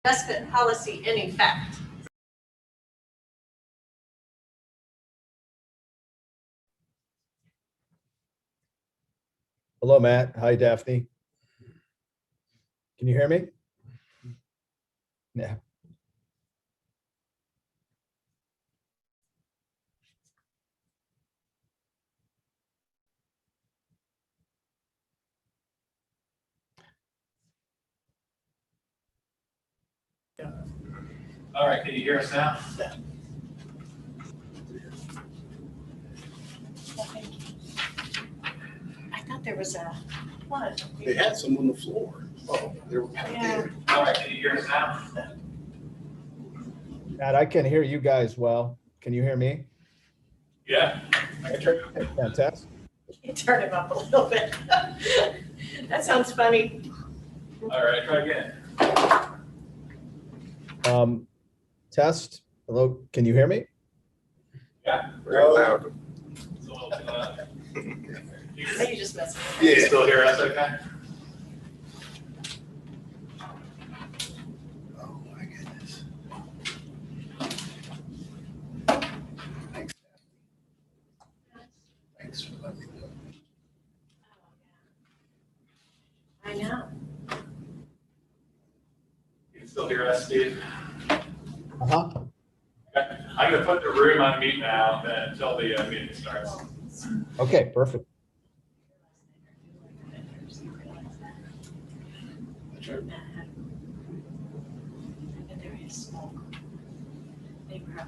investment policy in effect. Hello, Matt. Hi, Daphne. Can you hear me? Yeah. All right, can you hear us now? I thought there was a, what? They had some on the floor. Oh, they were out there. All right, can you hear us now? Matt, I can hear you guys well. Can you hear me? Yeah. I can turn you. Fantastic. You turn him up a little bit. That sounds funny. All right, try again. Test. Hello, can you hear me? Yeah. Very loud. It's a little too loud. Are you just messing with Can you Yeah. still hear us okay? Oh, my goodness. Thanks. Thanks for letting me know. I know. You can still hear us, Steve? Uh-huh. Okay. I'm gonna put the room on mute now until the meeting starts. Okay, perfect. That's right. And there is smoke. They were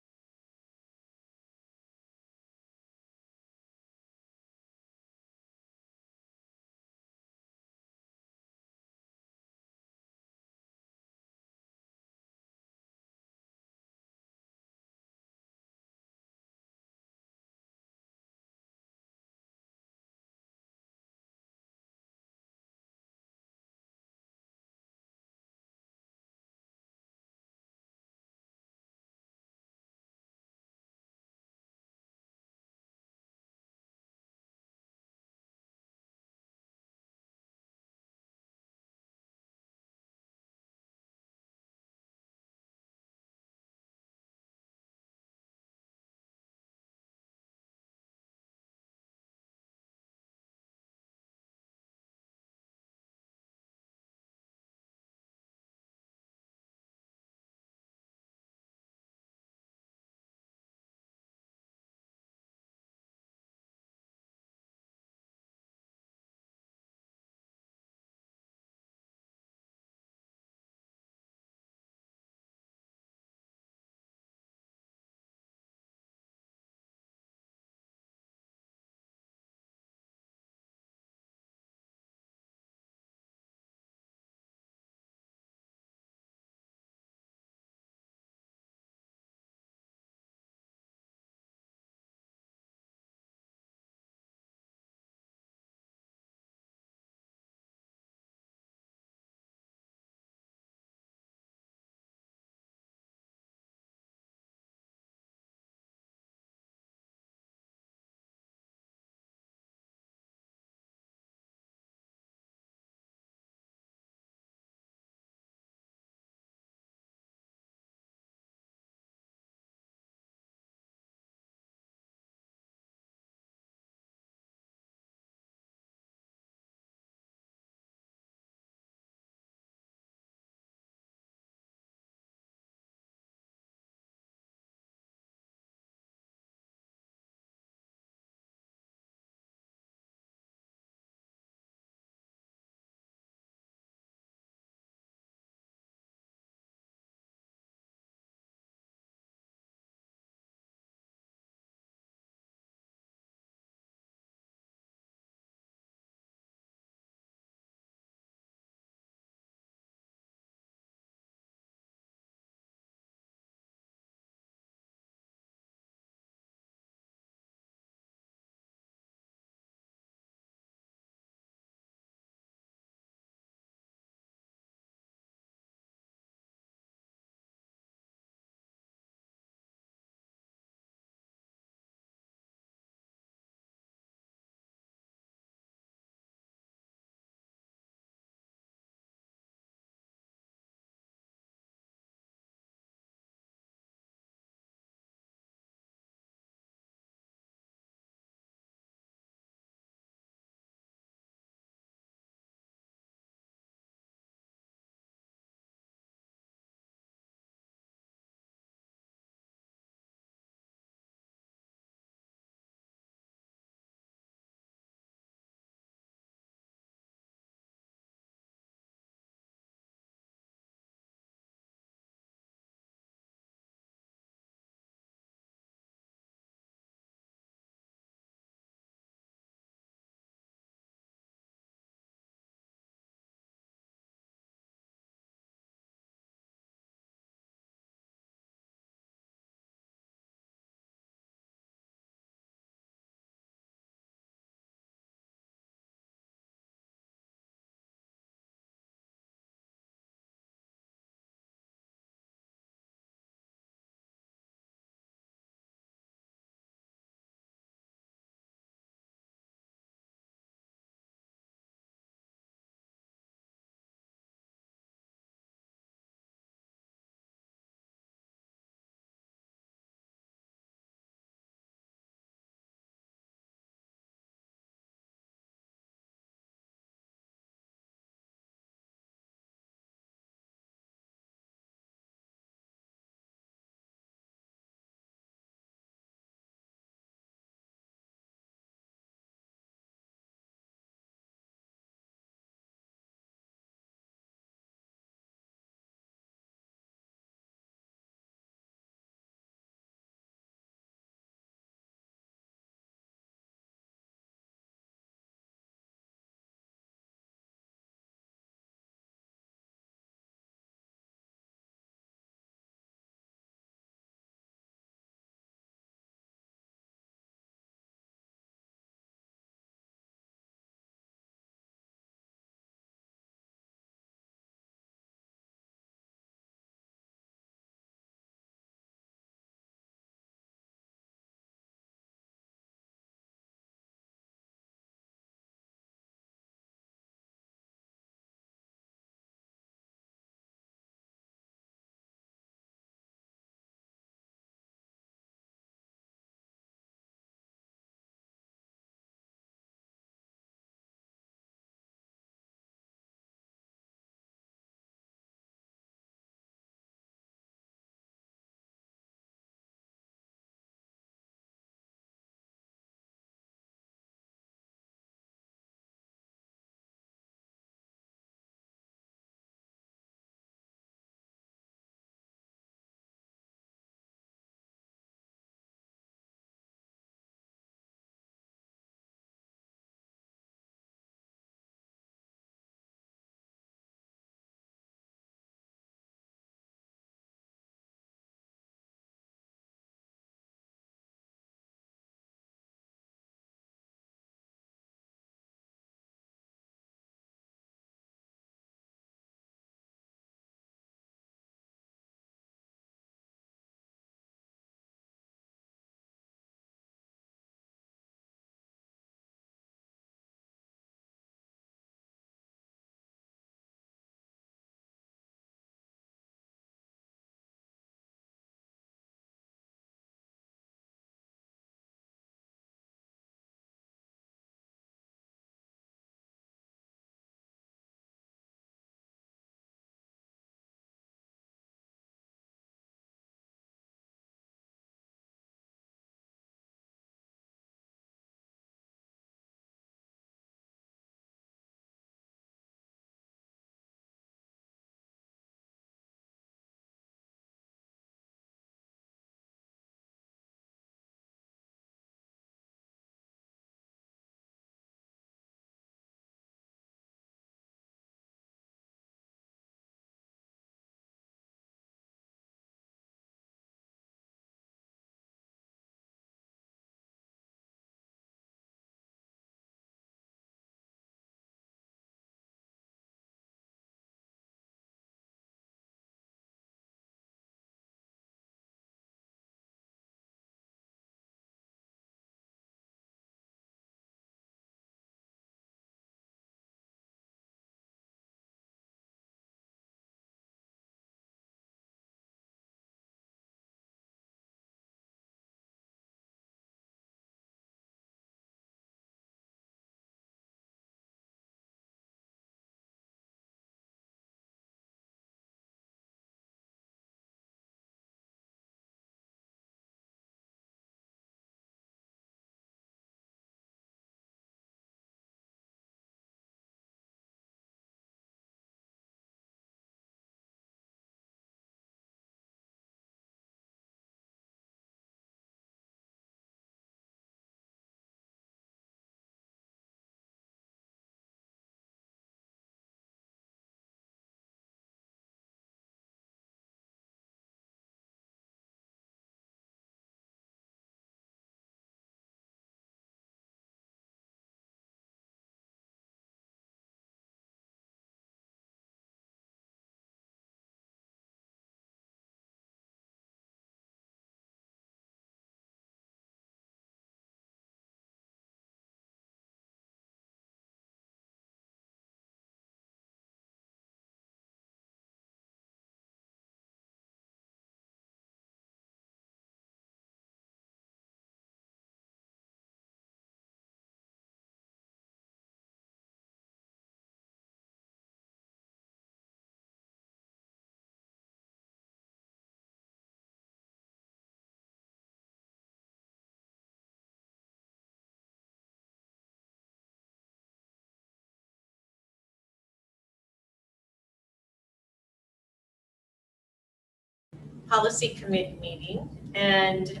policy committee meeting, and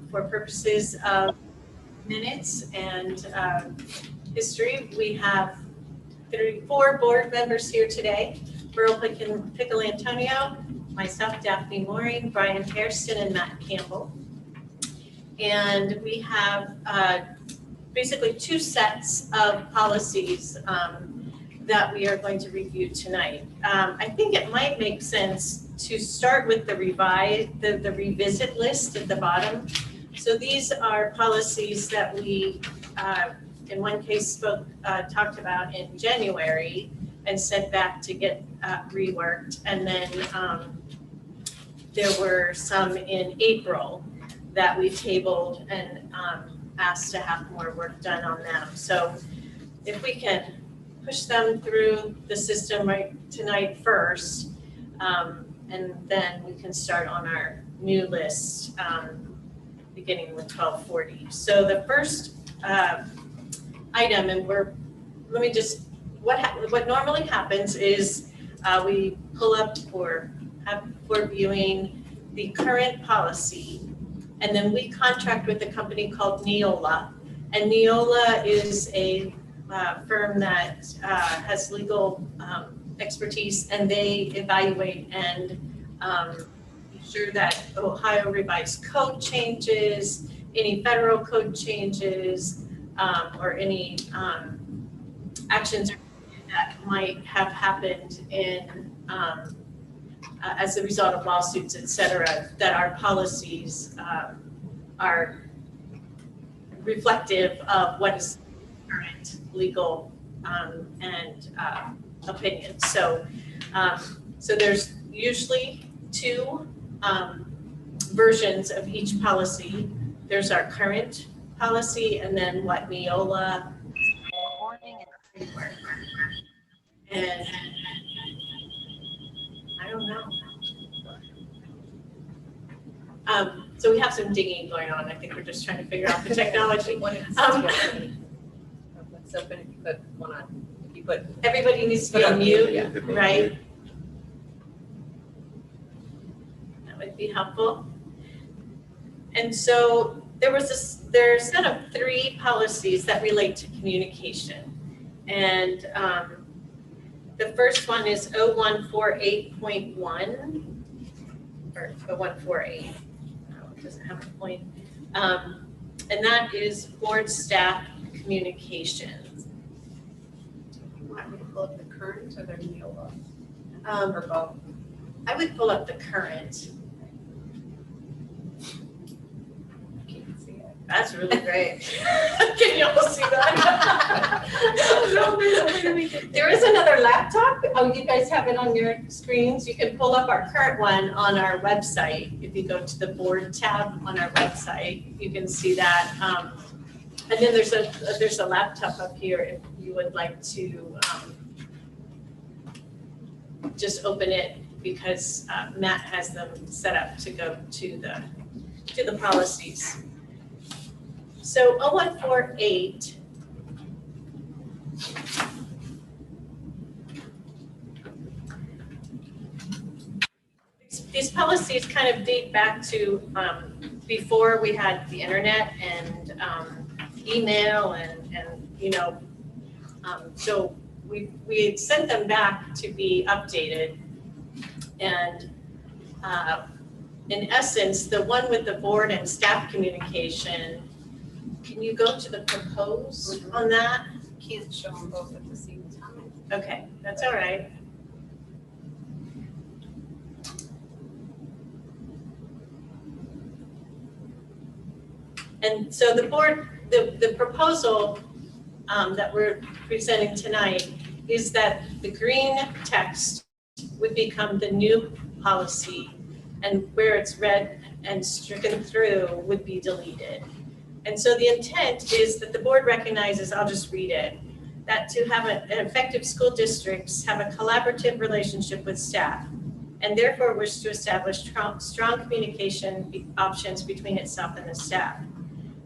for purposes of minutes and history, we have four board members here today. Burl Pickle Antonio, myself, Daphne Mooring, Brian Hairston, and Matt Campbell. And we have basically two sets of policies that we are going to review tonight. I think it might make sense to start with the revisit list at the bottom. So these are policies that we, in one case, talked about in January and sent back to get reworked. And then there were some in April that we tabled and asked to have more work done on them. So if we can push them through the system right tonight first, and then we can start on our new list, beginning with 1240. So the first item, and what normally happens is we pull up or have for viewing the current policy, and then we contract with a company called Neola. And Neola is a firm that has legal expertise, and they evaluate and ensure that Ohio revised code changes, any federal code changes, or any actions that might have happened in as a result of lawsuits, et cetera, that our policies are reflective of what is current legal and opinion. So there's usually two versions of each policy. There's our current policy, and then what Neola and I don't know. So we have some digging going on. I think we're just trying to figure out the technology. Let's open if you put one on. If you put Everybody needs to be on mute, yeah. right? That would be helpful. And so there's a set of three policies that relate to communication. And the first one is 0148.1, or 0148. It doesn't have a point. And that is board staff communications. You want me to pull up the current or the Neola? Or both? I would pull up the current. Can't see it. That's really great. Can you all see that? There is another laptop. Oh, you guys have it on your screens. You can pull up our current one on our website. If you go to the board tab on our website, you can see that. And then there's a laptop up here if you would like to just open it, because Matt has them set up to go to the policies. So 0148 these policies kind of date back to before we had the internet and email and so we sent them back to be updated. And in essence, the one with the board and staff communication, can you go to the proposed on that? Can't show them both at the same time. Okay, that's all right. And so the board, the proposal that we're presenting tonight is that the green text would become the new policy, and where it's read and stricken through would be deleted. And so the intent is that the board recognizes, I'll just read it, that to have an effective school districts have a collaborative relationship with staff, and therefore wish to establish strong communication options between itself and the staff.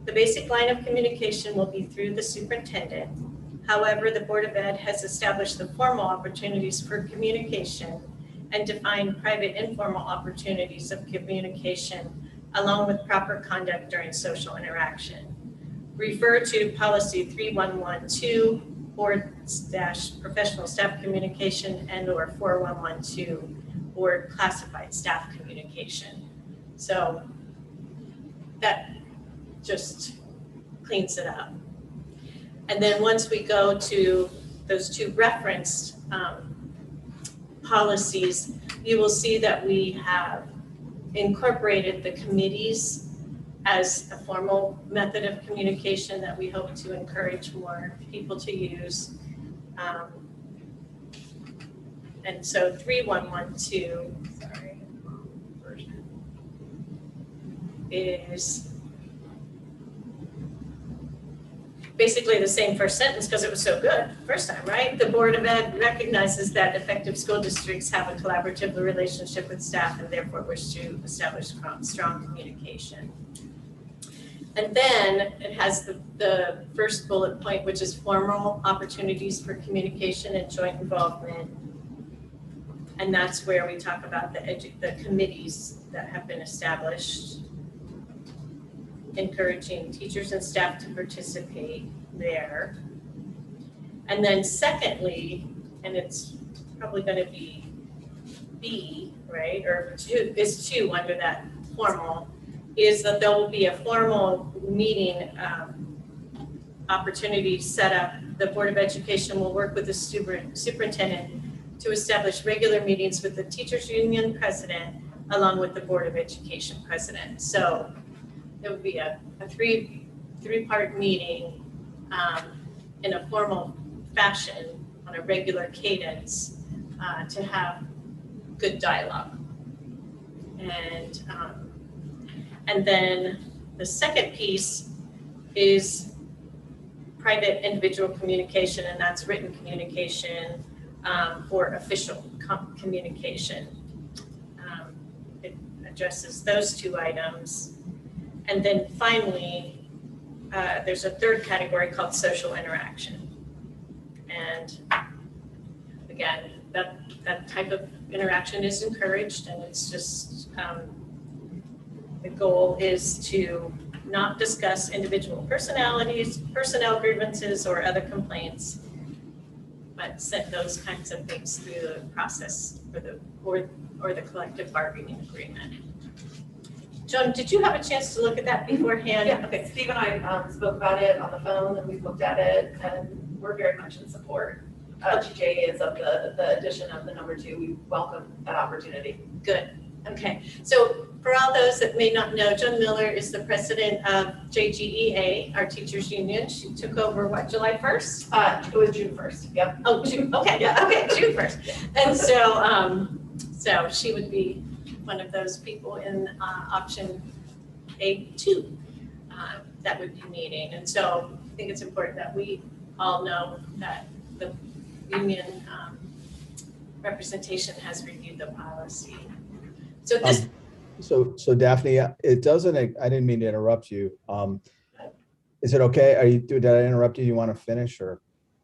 The basic line of communication will be through the superintendent. However, the Board of Ed has established the formal opportunities for communication and define private informal opportunities of communication along with proper conduct during social interaction. Refer to policy 3112, board-professional staff communication, and or 4112, board classified staff communication. So that just cleans it up. And then once we go to those two referenced policies, you will see that we have incorporated the committees as a formal method of communication that we hope to encourage more people to use. And so 3112, sorry, version, is basically the same first sentence because it was so good first time, right? The Board of Ed recognizes that effective school districts have a collaborative relationship with staff and therefore wish to establish strong communication. And then it has the first bullet point, which is formal opportunities for communication and joint involvement. And that's where we talk about the committees that have been established, encouraging teachers and staff to participate there. And then secondly, and it's probably going to be B, right, or is two under that formal, is that there will be a formal meeting opportunity set up. The Board of Education will work with the superintendent to establish regular meetings with the teachers union president along with the Board of Education president. So it would be a three-part meeting in a formal fashion on a regular cadence to have good dialogue. And then the second piece is private individual communication, and that's written communication or official communication. It addresses those two items. And then finally, there's a third category called social interaction. And again, that type of interaction is encouraged, and it's just, the goal is to not discuss individual personnel grievances or other complaints, but set those kinds of things through the process or the collective bargaining agreement. Joan, did you have a chance to look at that beforehand? Yeah, Okay. Steve and I spoke about it on the phone, and we looked at it, and we're very much in support. TJ is of the addition of the number 2. We welcome that opportunity. Good. Okay. So for all those that may not know, Joan Miller is the president of JGEA, our teachers union. She took over what, July 1st? It was June 1st. Yep. Oh, June. Okay. Yeah. Okay. June 1st. And so she would be one of those people in option A2 that would be meeting. And so I think it's important that we all know that the union representation has reviewed the policy. So this. So Daphne, it doesn't, I didn't mean to interrupt you. Is it okay? Did I interrupt you? You want to finish or?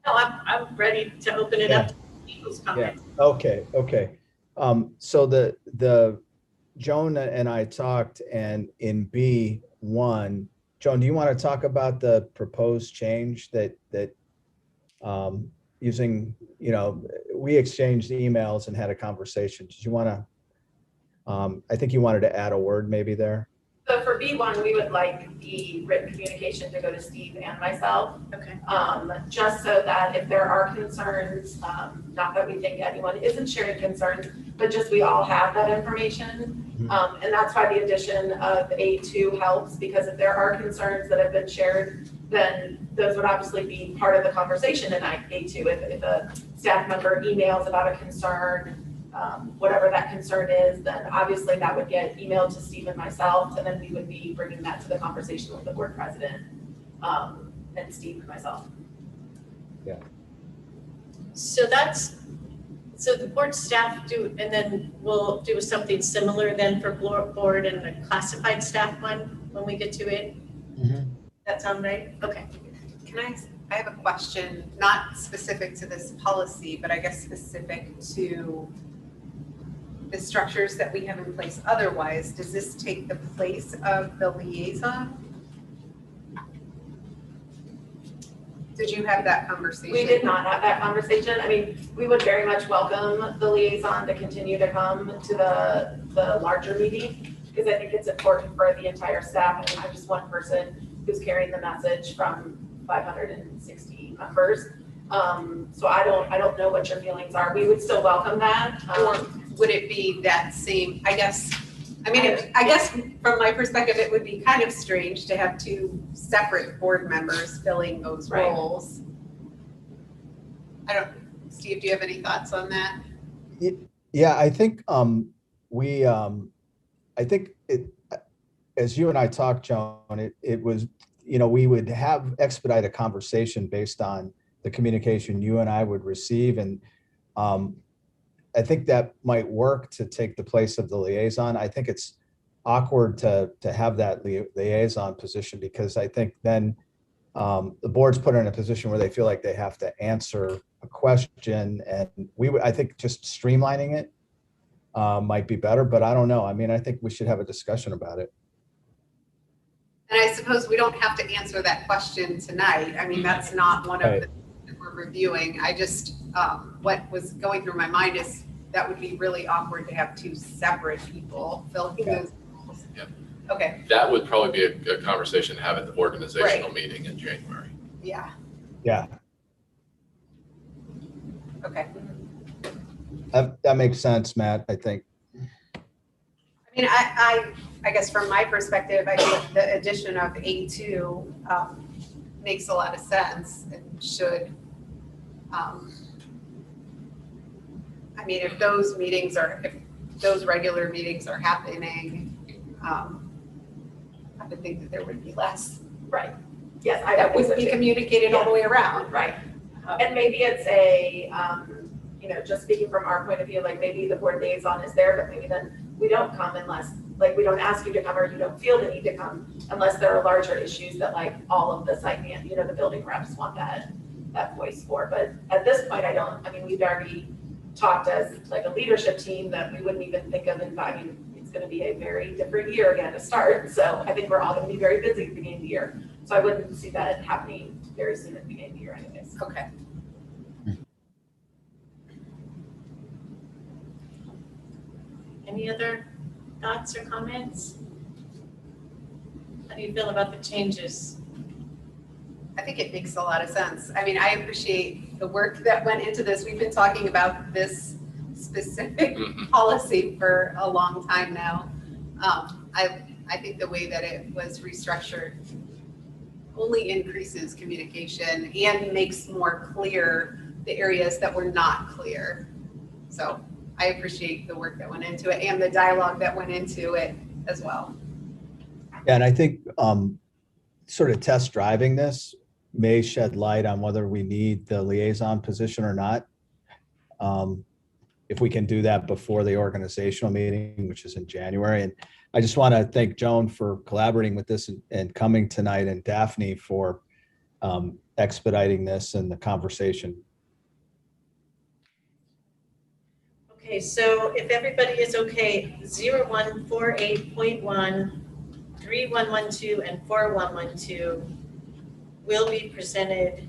No, I'm ready to open it up to people's comments. Yeah. Okay. So the Joan and I talked, and in B1, Joan, do you want to talk about the proposed change that using, we exchanged emails and had a conversation. Did you want to, I think you wanted to add a word maybe there. So for B1, we would like the written communication to go to Steve and myself. Okay. Just so that if there are concerns, not that we think anyone isn't sharing concerns, but just we all have that information. And that's why the addition of A2 helps, because if there are concerns that have been shared, then those would obviously be part of the conversation in A2. If a staff member emails about a concern, whatever that concern is, then obviously that would get emailed to Steve and myself, and then we would be bringing that to the conversation with the board president and Steve and myself. Yeah. So the board staff do, and then we'll do something similar then for board and the classified staff one when we get to it. That sound right? Okay. I have a question, not specific to this policy, but I guess specific to the structures that we have in place otherwise, does this take the place of the liaison? Did you have that conversation? We did not have that conversation. I mean, we would very much welcome the liaison to continue to come to the larger meeting, because I think it's important for the entire staff. I mean, I'm just one person who's carrying the message from 560 members. So I don't know what your feelings are. We would still welcome that. Or would it be that same, I guess from my perspective, it would be kind of strange to have two separate board members filling those Right. roles. Steve, do you have any thoughts on that? Yeah, I think I think it, as you and I talked, Joan, it was, we would have expedite a conversation based on the communication you and I would receive. And I think that might work to take the place of the liaison. I think it's awkward to have that liaison position, because I think then the board's put in a position where they feel like they have to answer a question, and I think just streamlining it might be better, but I don't know. I mean, I think we should have a discussion about it. And I suppose we don't have to answer that question tonight. I mean, that's not one of the things that we're reviewing. I just, what was going through my mind is that would be really awkward to have two separate people filling those roles. Yep. Okay, That would probably be a conversation to have at the organizational meeting in January. yeah, Yeah, okay. that makes sense, Matt, I think. I mean, I guess from my perspective, I think the addition of A2 makes a lot of sense and should, I mean, if those regular meetings are happening, I would think that there would be less. Right. Yes, I That would would be communicated all the way around. Right. And maybe it's a, just speaking from our point of view, like maybe the board liaison is there, but maybe then we don't come unless, like, we don't ask you to come, or you don't feel the need to come unless there are larger issues that like all of the site, the building reps want that voice for. But at this point, we've already talked as like a leadership team that we wouldn't even think of inviting. It's going to be a very different year again to start. So I think we're all going to be very busy at the beginning of the year. So I wouldn't see that happening very soon at the beginning of the year anyways. Okay. Any other thoughts or comments? How do you feel about the changes? I think it makes a lot of sense. I mean, I appreciate the work that went into this. We've been talking about this specific policy for a long time now. I think the way that it was restructured only increases communication and makes more clear the areas that were not clear. So I appreciate the work that went into it and the dialogue that went into it as well. Yeah, and I think sort of test driving this may shed light on whether we need the liaison position or not. If we can do that before the organizational meeting, which is in January. And I just want to thank Joan for collaborating with this and coming tonight, and Daphne for expediting this and the conversation. Okay, so if everybody is okay, 0148.1, 3112, and 4112 will be presented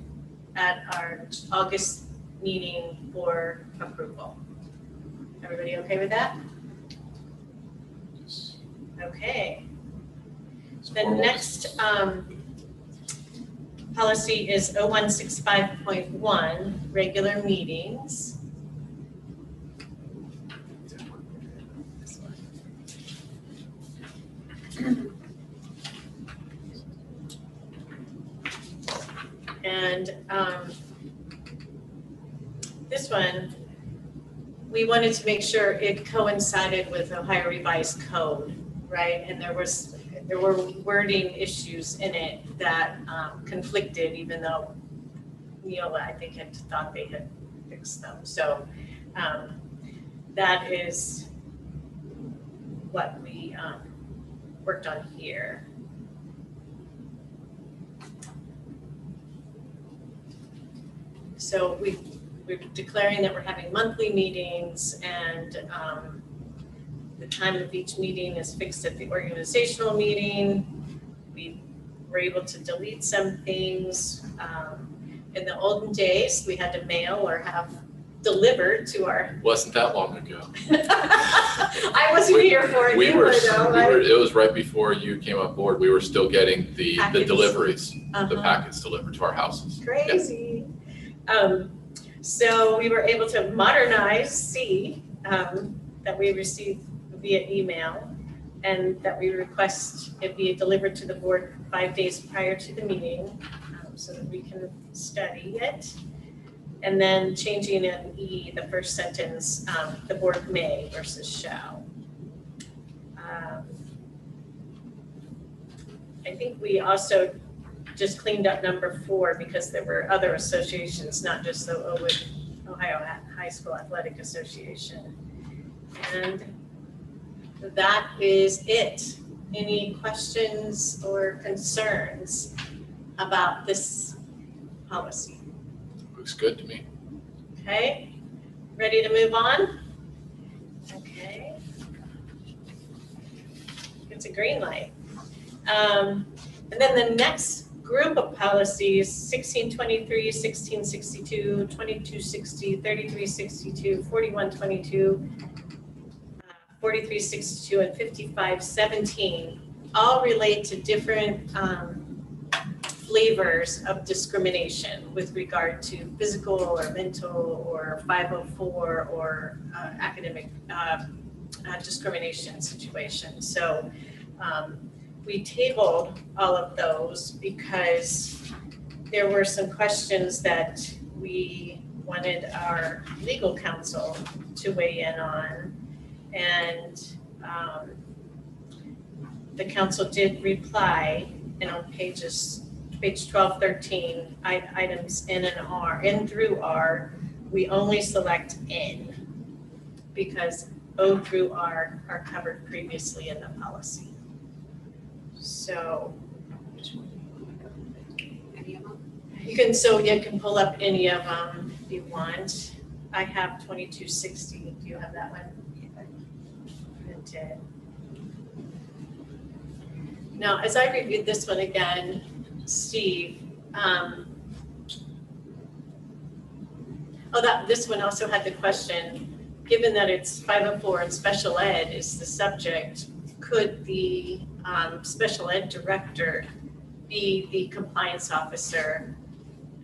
at our August meeting for approval. Everybody okay with that? Okay. The next policy is 0165.1, regular meetings. And this one, we wanted to make sure it coincided with Ohio Revised Code, right? And there were wording issues in it that conflicted, even though Neola, I think, had thought they had fixed them. So that is what we worked on here. So we're declaring that we're having monthly meetings, and The time of each meeting is fixed at the organizational meeting. We were able to delete some things. In the olden days, we had to mail or have delivered to our. Wasn't that long ago. I wasn't here for it. You were though, right? It was right before you came on board. We were still getting the Packets. deliveries, the Uh-huh. packets delivered to our houses. Crazy. So we were able to modernize C, that we receive via email, and that we request it be delivered to the board 5 days prior to the meeting, so that we can study it. And then changing in E, the first sentence, the board may versus shall. I think we also just cleaned up number 4 because there were other associations, not just the Ohio High School Athletic Association. And that is it. Any questions or concerns about this policy? Looks good to me. Okay, ready to move on? Okay. It's a green light. And then the next group of policies, 1623, 1662, 2260, 3362, 4122, 4362, and 5517, all relate to different flavors of discrimination with regard to physical or mental or 504 or academic discrimination situations. So we tabled all of those because there were some questions that we wanted our legal counsel to weigh in on. And the council did reply, and on page 12, 13, items N and R, N through R, we only select N because O through R are covered previously in the policy. So Any of them? you can pull up any of them if you want. I have 2260. Do you have that one? Printed. Now, as I reviewed this one again, Steve, this one also had the question, given that it's 504 and special ed is the subject, could the special ed director be the compliance officer?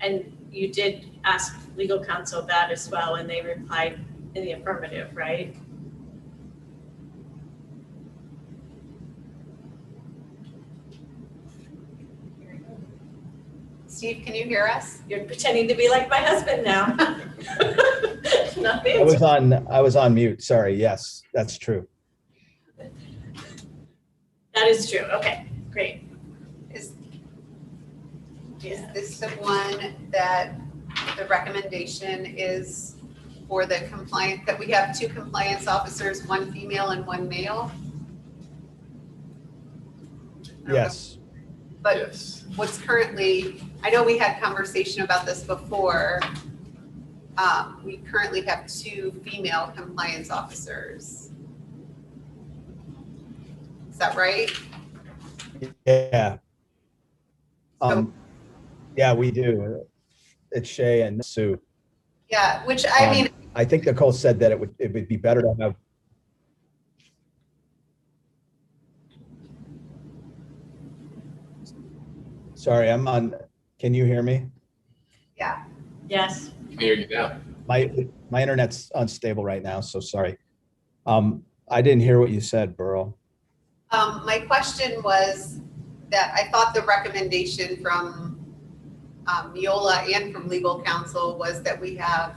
And you did ask legal counsel that as well, and they replied in the affirmative, right? Steve, can you hear us? You're pretending to be like my husband now. Not the I was on mute. Sorry. Yes, that's true. That is true. Okay, great. Is Yeah. this the one that the recommendation is for the compliance, that we have 2 compliance officers, 1 female and 1 male? Yes. But Yes. what's currently, I know we had conversation about this before. We currently have 2 female compliance officers. Is that right? Yeah. Yeah, we do. It's Shay and Sue. Yeah, which I mean, I think Nicole said that it would be better to have. Sorry, can you hear me? yeah. Yes. I can hear you now. My internet's unstable right now, so sorry. I didn't hear what you said, Burl. My question was that I thought the recommendation from Miola and from legal counsel was that we have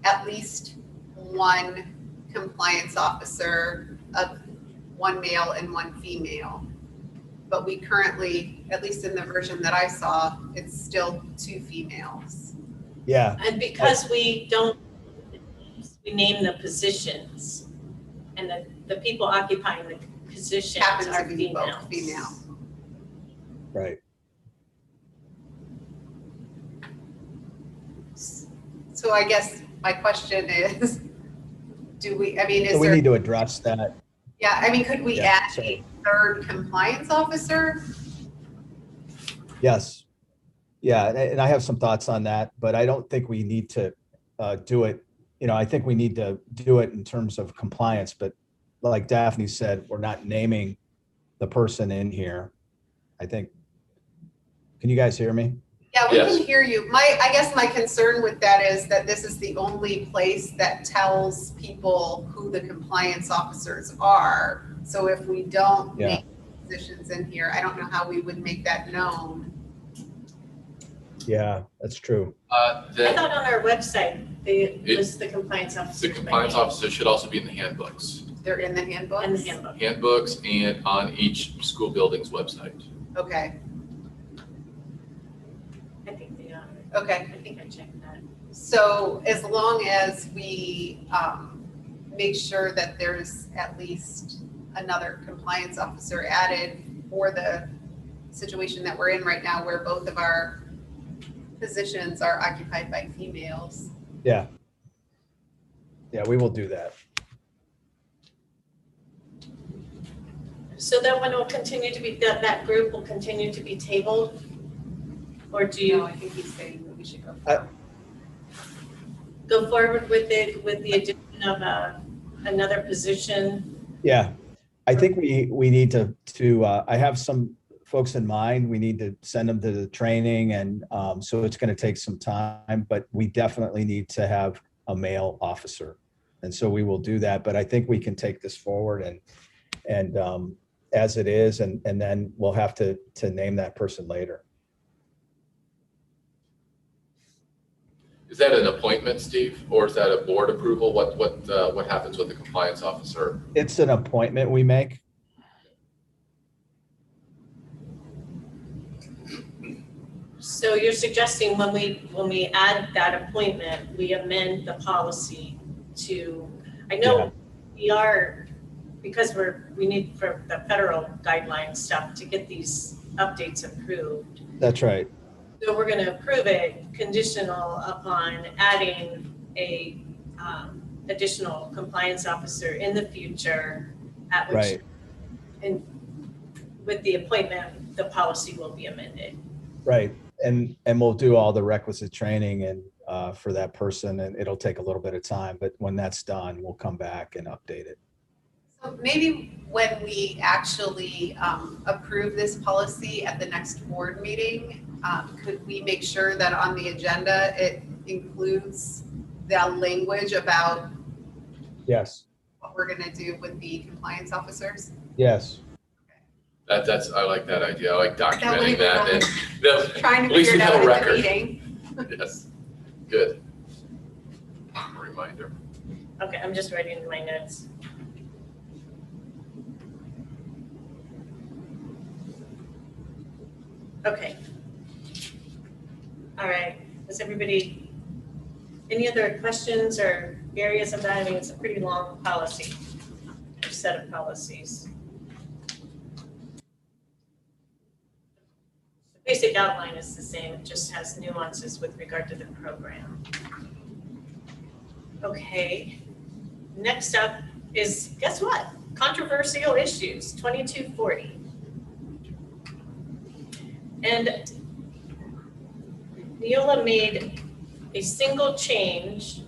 at least 1 compliance officer of 1 male and 1 female. But we currently, at least in the version that I saw, it's still 2 females. Yeah, And because we name the positions, and the people occupying the positions Happens are to be females. both female. right. So I guess my question is, do we, I mean, So is we there, need to address that. Yeah, I mean, could we Yeah, add so- a third compliance officer? Yes. Yeah, and I have some thoughts on that, but I don't think we need to do it. I think we need to do it in terms of compliance, but like Daphne said, we're not naming the person in here. I think, can you guys hear me? Yeah, we Yes. can hear you. I guess my concern with that is that this is the only place that tells people who the compliance officers are. So if we don't Yeah. name positions in here, I don't know how we would make that known. Yeah, that's true. I The thought on our website, they list the compliance officers. by compliance name. officer should also be in the handbooks. They're in the handbooks? And the handbook. Handbooks and on each school building's website. Okay, I think they are. okay. I think I checked that. So as long as we make sure that there's at least another compliance officer added for the situation that we're in right now, where both of our positions are occupied by females. Yeah. Yeah, we will do that. So that one will continue to be, that group will continue to be tabled? Or do No, you I think he's saying that we should go. go forward with it, with the addition of another position? Yeah, I think we need to I have some folks in mind. We need to send them to the training, and so it's going to take some time, but we definitely need to have a male officer. And so we will do that, but I think we can take this forward and as it is, and then we'll have to name that person later. Is that an appointment, Steve, or is that a board approval? What happens with the compliance officer? It's an appointment we make. So you're suggesting when we add that appointment, we amend the policy to, I Yeah. know we are, because we need for the federal guideline stuff to get these updates approved. That's right. So we're gonna approve it conditional upon adding a additional compliance officer in the future, at which, Right. and with the appointment, the policy will be amended. Right. And we'll do all the requisite training and for that person, and it'll take a little bit of time, but when that's done, we'll come back and update it. So maybe when we actually approve this policy at the next board meeting, could we make sure that on the agenda, it includes the language about Yes. what we're gonna do with the compliance officers? Yes. I like that idea. I like That way documenting we're that. not And no, Trying At to least figure it we have out a at the record. meeting. yes, good. Reminder. Okay, I'm just writing my notes. Okay. All right, does everybody, any other questions or areas of that? I mean, it's a pretty long policy, or set of policies. The basic outline is the same, it just has nuances with regard to the program. Okay, next up is, guess what? Controversial issues, 2240. And Neola made a single change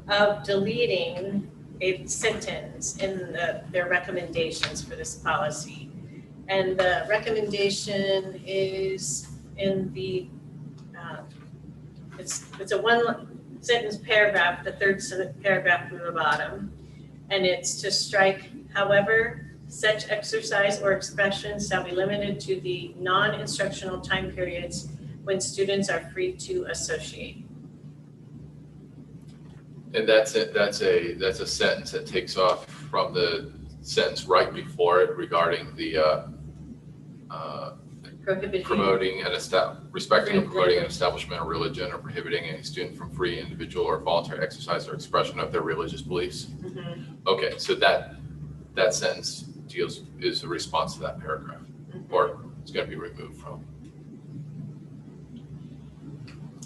of deleting a sentence in their recommendations for this policy. And the recommendation is in the, it's a one sentence paragraph, the third paragraph from the bottom. And it's to strike, however, such exercise or expression shall be limited to the non-instructional time periods when students are free to associate. And that's it. That's a sentence that takes off from the sentence right before it regarding the Prohibiting. promoting and respecting and promoting an establishment or religion, or prohibiting any student from free individual or voluntary exercise or expression of their religious beliefs. Mhm, Okay, so that sentence is a response to that paragraph, mhm. or it's going to be removed from.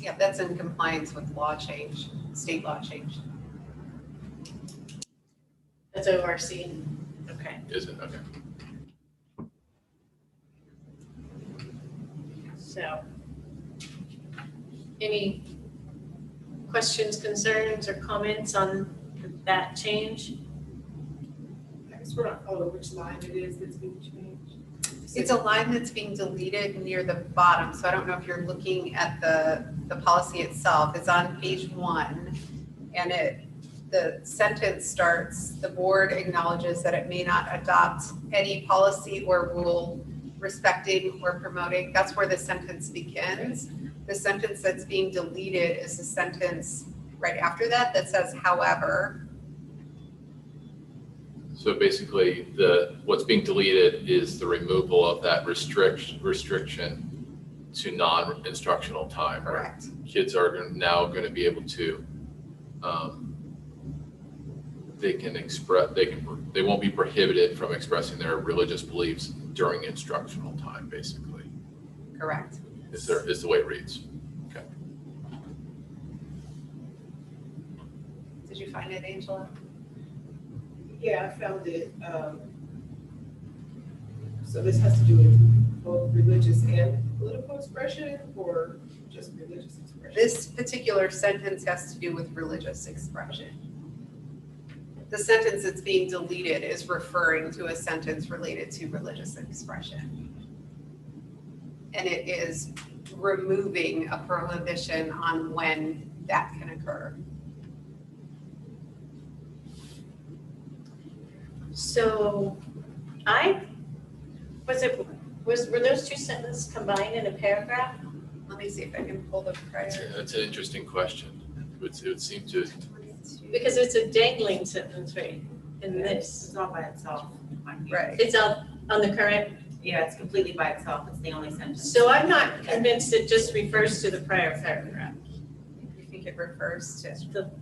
Yeah, that's in compliance with law change, state law change. That's ORC. Okay, Is it? Okay. so any questions, concerns, or comments on that change? I guess we're not following which line it is that's being changed. It's a line that's being deleted near the bottom, so I don't know if you're looking at the policy itself. It's on page 1, and the sentence starts, "The board acknowledges that it may not adopt any policy or rule respecting or promoting." That's where the sentence begins. The sentence that's being deleted is the sentence right after that that says, "however." So basically, what's being deleted is the removal of that restriction to non-instructional time. Right? Correct. Kids are now going to be able to, they won't be prohibited from expressing their religious beliefs during instructional time, basically, Correct. is the way it reads. Okay. Did you find it, Angela? Yeah, I found it. So this has to do with both religious and political expression, or just religious expression? This particular sentence has to do with religious expression. The sentence that's being deleted is referring to a sentence related to religious expression. And it is removing a prohibition on when that can occur. So were those two sentences combined in a paragraph? Let me see if I can pull the prior. That's an interesting question. It would seem to, Because it's a dangling sentence, right, in this. It's all by itself. Right. It's on the current, Yeah, it's completely by itself. It's the only sentence. so I'm not convinced it just refers to the prior paragraph. I think it refers to.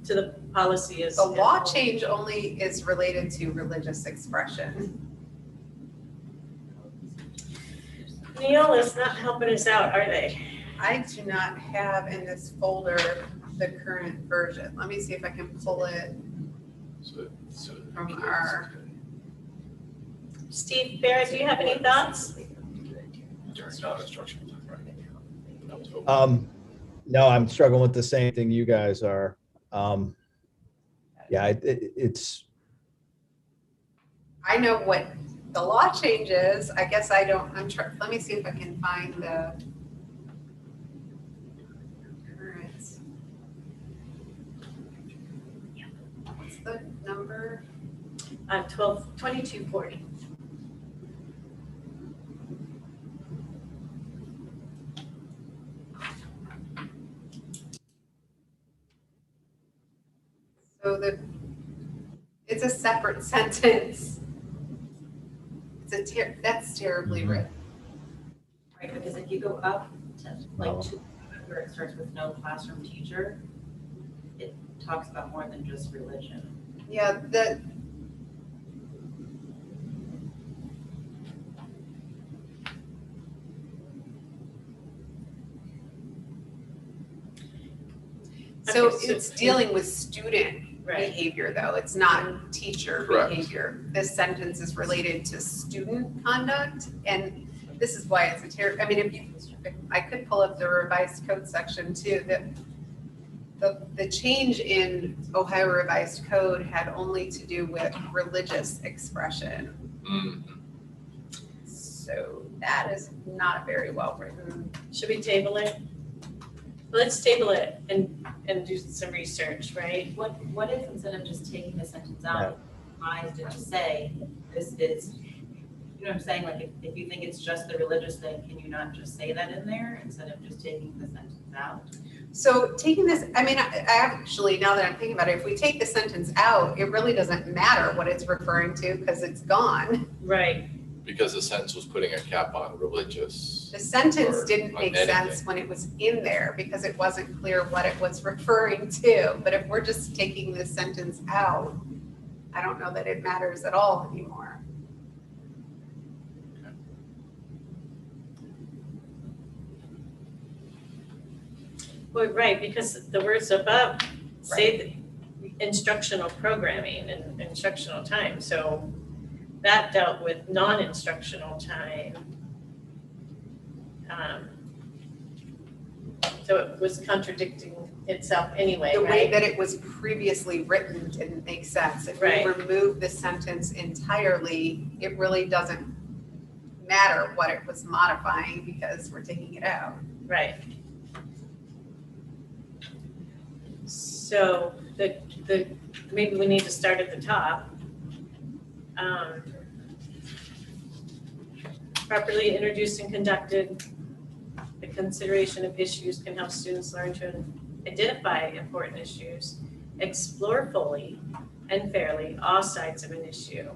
To the policy is. The law change only is related to religious expression. Neola's not helping us out, are they? I do not have in this folder the current version. Let me see if I can pull it. so From our- Steve, Barrett, do you have any thoughts? during non-instructional time, right? That was open. No, I'm struggling with the same thing you guys are. Yeah, it's, I know what the law change is. I guess I don't, let me see if I can find the current. What's the number? 2240. So it's a separate sentence. That's terribly written. Right, because if you go up to like where it starts with no classroom teacher, it talks about more than just religion. Yeah, so Okay, so- it's dealing with student Right. behavior, though. It's not teacher Correct. behavior. This sentence is related to student conduct, and this is why it's I mean, if I could pull up the revised code section too, that the change in Ohio Revised Code had only to do with religious expression. Mhm. So that is not very well written. Should we table it? Let's table it and do some research, right? What if instead of just taking the sentence out, revised it to say, this is, you know what I'm saying? Like if you think it's just the religious thing, can you not just say that in there instead of just taking the sentence out? So taking this, I mean, I actually, now that I'm thinking about it, if we take the sentence out, it really doesn't matter what it's referring to because it's gone. Right. Because the sentence was putting a cap on religious. The sentence Or didn't on make anything. sense when it was in there because it wasn't clear what it was referring to. But if we're just taking this sentence out, I don't know that it matters at all anymore. Well, right, because the words above say the instructional programming and instructional time, so that dealt with non-instructional time. So it was contradicting itself anyway, The way right? that it was previously written didn't make sense. If we Right. remove the sentence entirely, it really doesn't matter what it was modifying because we're taking it out. Right. So maybe we need to start at the top. Properly introduced and conducted, the consideration of issues can help students learn to identify important issues, explore fully and fairly all sides of an issue,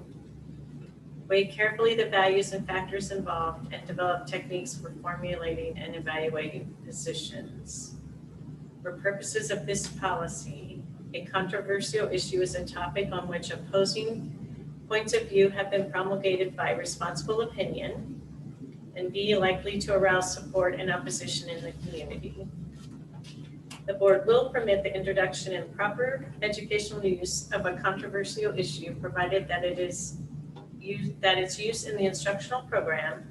weigh carefully the values and factors involved, and develop techniques for formulating and evaluating decisions. For purposes of this policy, a controversial issue is a topic on which opposing points of view have been promulgated by responsible opinion and be likely to arouse support and opposition in the community. The board will permit the introduction and proper educational use of a controversial issue, provided that its use in the instructional program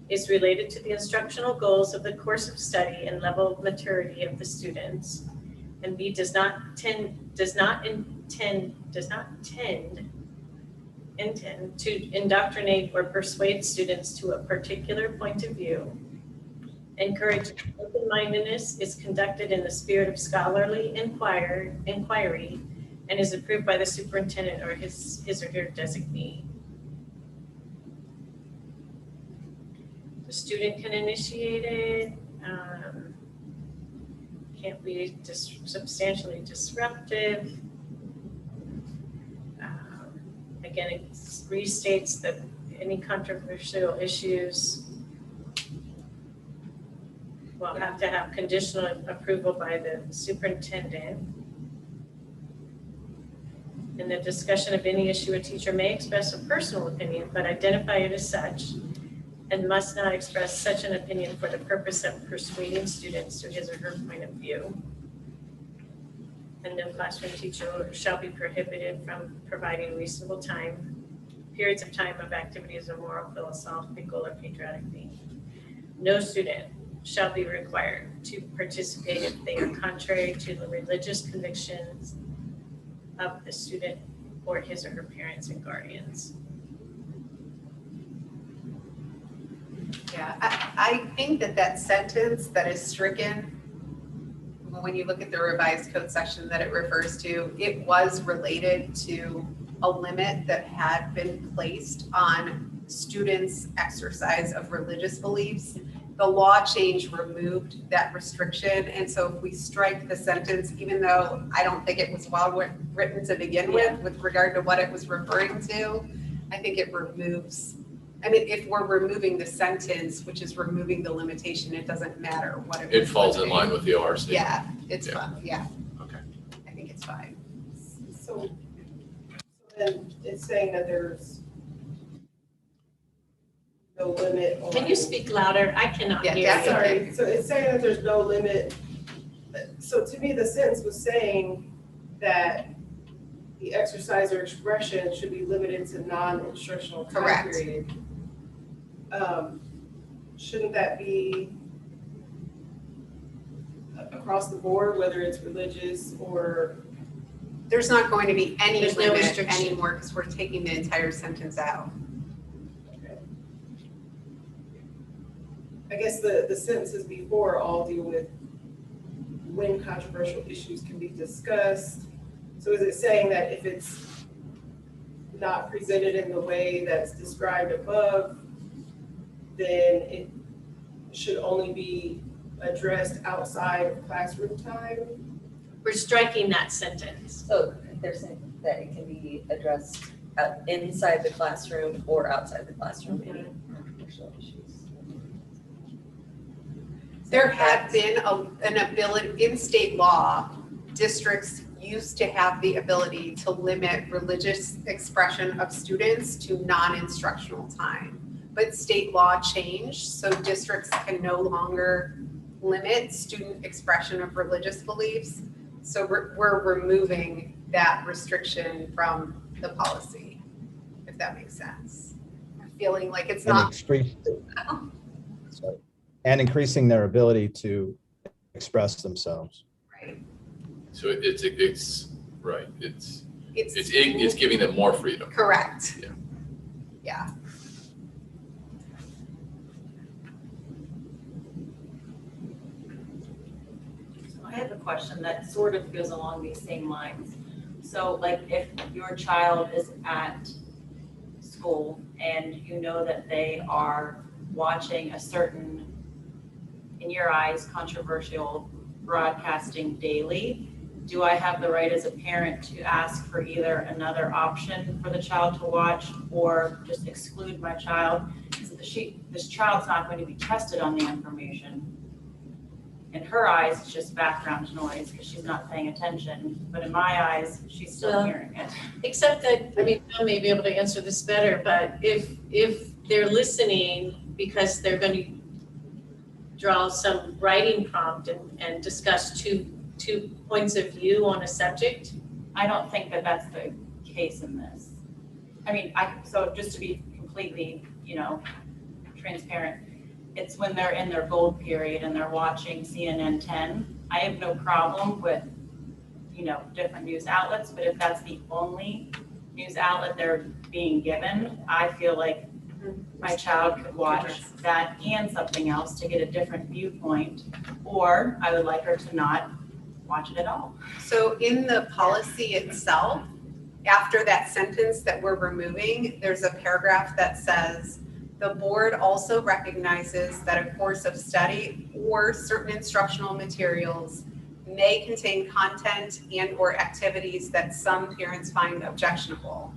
is related to the instructional goals of the course of study and level of maturity of the students, and B, does not intend to indoctrinate or persuade students to a particular point of view. Encourage open-mindedness, is conducted in the spirit of scholarly inquiry, and is approved by the superintendent or his or her designee. The student can initiate it, can't be substantially disruptive. Again, it restates that any controversial issues will have to have conditional approval by the superintendent. In the discussion of any issue, a teacher may express a personal opinion, but identify it as such, and must not express such an opinion for the purpose of persuading students to his or her point of view. And no classroom teacher shall be prohibited from providing reasonable periods of time of activities of moral, philosophical, or patriotic theme. No student shall be required to participate if they are contrary to the religious convictions of the student or his or her parents and guardians. Yeah, I think that sentence that is stricken, when you look at the revised code section that it refers to, it was related to a limit that had been placed on students' exercise of religious beliefs. The law change removed that restriction, and so if we strike the sentence, even though I don't think it was well written to begin with regard to what it was referring to, I think it removes, I mean, if we're removing the sentence, which is removing the limitation, it doesn't matter what it was. It falls in line with the ORC. Yeah, it's Yeah. fine, yeah. Okay. I think it's fine. So then it's saying that there's no limit on. Can you speak louder? I cannot Yeah, hear that's you. Sorry, so it's saying that there's no limit. So to me, the sentence was saying that the exercise or expression should be limited to non-instructional time Correct. period. Shouldn't that be across the board, whether it's religious or? There's not going to be any There's no limit restriction. anymore because we're taking the entire sentence out. I guess the sentences before all deal with when controversial issues can be discussed. So is it saying that if it's not presented in the way that's described above, then it should only be addressed outside of classroom time? We're striking that sentence. So they're saying that it can be addressed inside the classroom or outside the classroom, any controversial issues. There had been an ability, in state law, districts used to have the ability to limit religious expression of students to non-instructional time. But state law changed, so districts can no longer limit student expression of religious beliefs. So we're removing that restriction from the policy, if that makes sense. Feeling like it's And not. and increasing their ability to express themselves. Right. So it's right, it's It's giving them more freedom. correct. Yeah. Yeah. I have a question that sort of goes along these same lines. So like if your child is at school and you know that they are watching a certain, in your eyes, controversial broadcasting daily, do I have the right as a parent to ask for either another option for the child to watch or just exclude my child? Because this child's not going to be tested on the information. In her eyes, it's just background noise because she's not paying attention. But in my eyes, she's still Well, hearing it. Except that, I mean, Bill may be able to answer this better, but if they're listening because they're going to draw some writing prompt and discuss two points of view on a subject. I don't think that that's the case in this. I mean, so just to be completely, transparent, it's when they're in their gold period and they're watching CNN 10. I have no problem with, different news outlets, but if that's the only news outlet they're being given, I feel like my child could watch that and something else to get a different viewpoint, or I would like her to not watch it at all. So in the policy itself, after that sentence that we're removing, there's a paragraph that says, the board also recognizes that a course of study or certain instructional materials may contain content and/or activities that some parents find objectionable.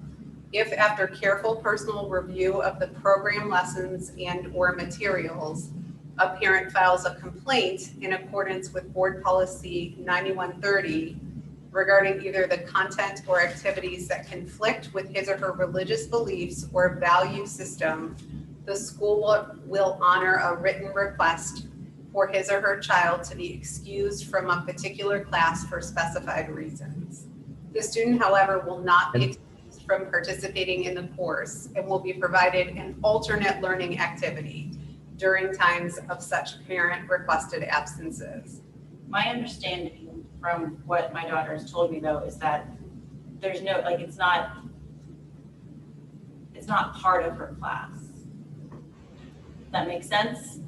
If after careful personal review of the program lessons and/or materials, a parent files a complaint in accordance with board policy 9130 regarding either the content or activities that conflict with his or her religious beliefs or value system, the school will honor a written request for his or her child to be excused from a particular class for specified reasons. The student, however, will not be excused from participating in the course and will be provided an alternate learning activity during times of such parent requested absences. My understanding from what my daughter has told me though is that there's no, it's not part of her class. Does that make sense?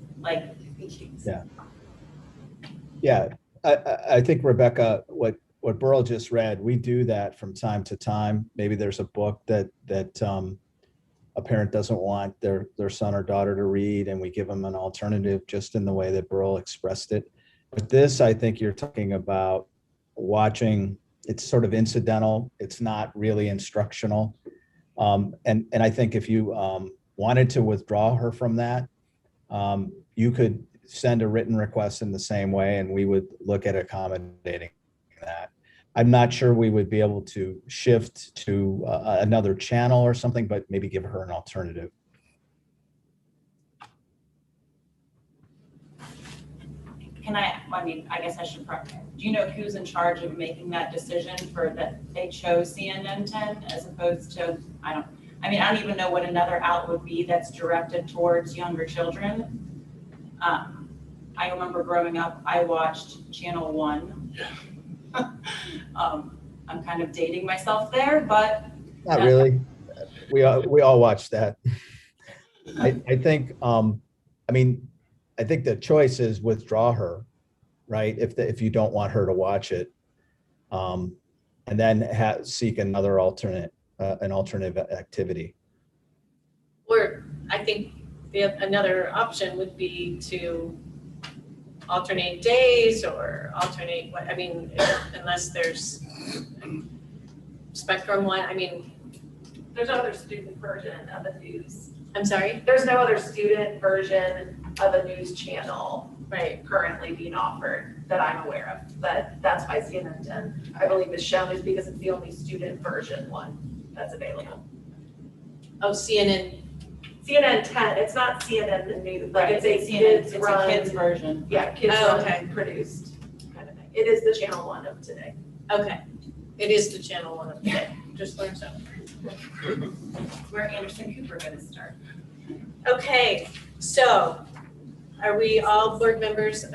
Yeah, I think, Rebecca, what Burl just read, we do that from time to time. Maybe there's a book that a parent doesn't want their son or daughter to read, and we give them an alternative just in the way that Burl expressed it. But this, I think you're talking about watching, it's sort of incidental. It's not really instructional. And I think if you wanted to withdraw her from that, you could send a written request in the same way, and we would look at accommodating that. I'm not sure we would be able to shift to another channel or something, but maybe give her an alternative. I guess I should do you know who's in charge of making that decision for that they chose CNN 10 as opposed to, I don't even know what another outlet would be that's directed towards younger children. I remember growing up, I watched Channel 1. Yeah. I'm kind of dating myself there, but. Not really. We all watch that. I think, I think the choice is withdraw her, right? If you don't want her to watch it, and then seek another an alternative activity. Or I think another option would be to alternate days or alternate unless there's Spectrum One, There's no other student version of the news. I'm sorry? There's no other student version of a news channel Right. currently being offered that I'm aware of. That's why CNN 10, I believe, is shown is because it's the only student version one that's available. Oh, CNN. CNN 10, it's not CNN the news, Right, it's a it's kids a run. kids version. Yeah, kids Oh, run okay. produced kind of thing. It is the channel 1 of today. Okay. It is the Channel 1 of the day. Just learned something. Where Anderson Cooper gonna start? Okay, so are we all board members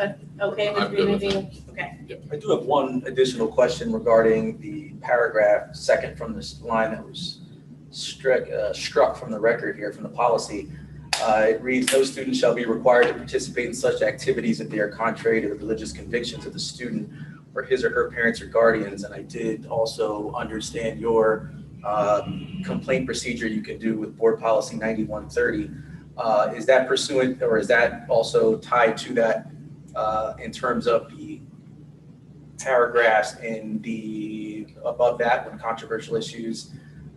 okay with I'm good with removing? Okay, I do have one additional question regarding the paragraph second from this line that was struck from the record here, from the policy. It reads, no student shall be required to participate in such activities if they are contrary to the religious convictions of the student or his or her parents or guardians. And I did also understand your complaint procedure you can do with board policy 9130. Is that pursuant, or is that also tied to that in terms of the paragraphs in the above that, when controversial issues,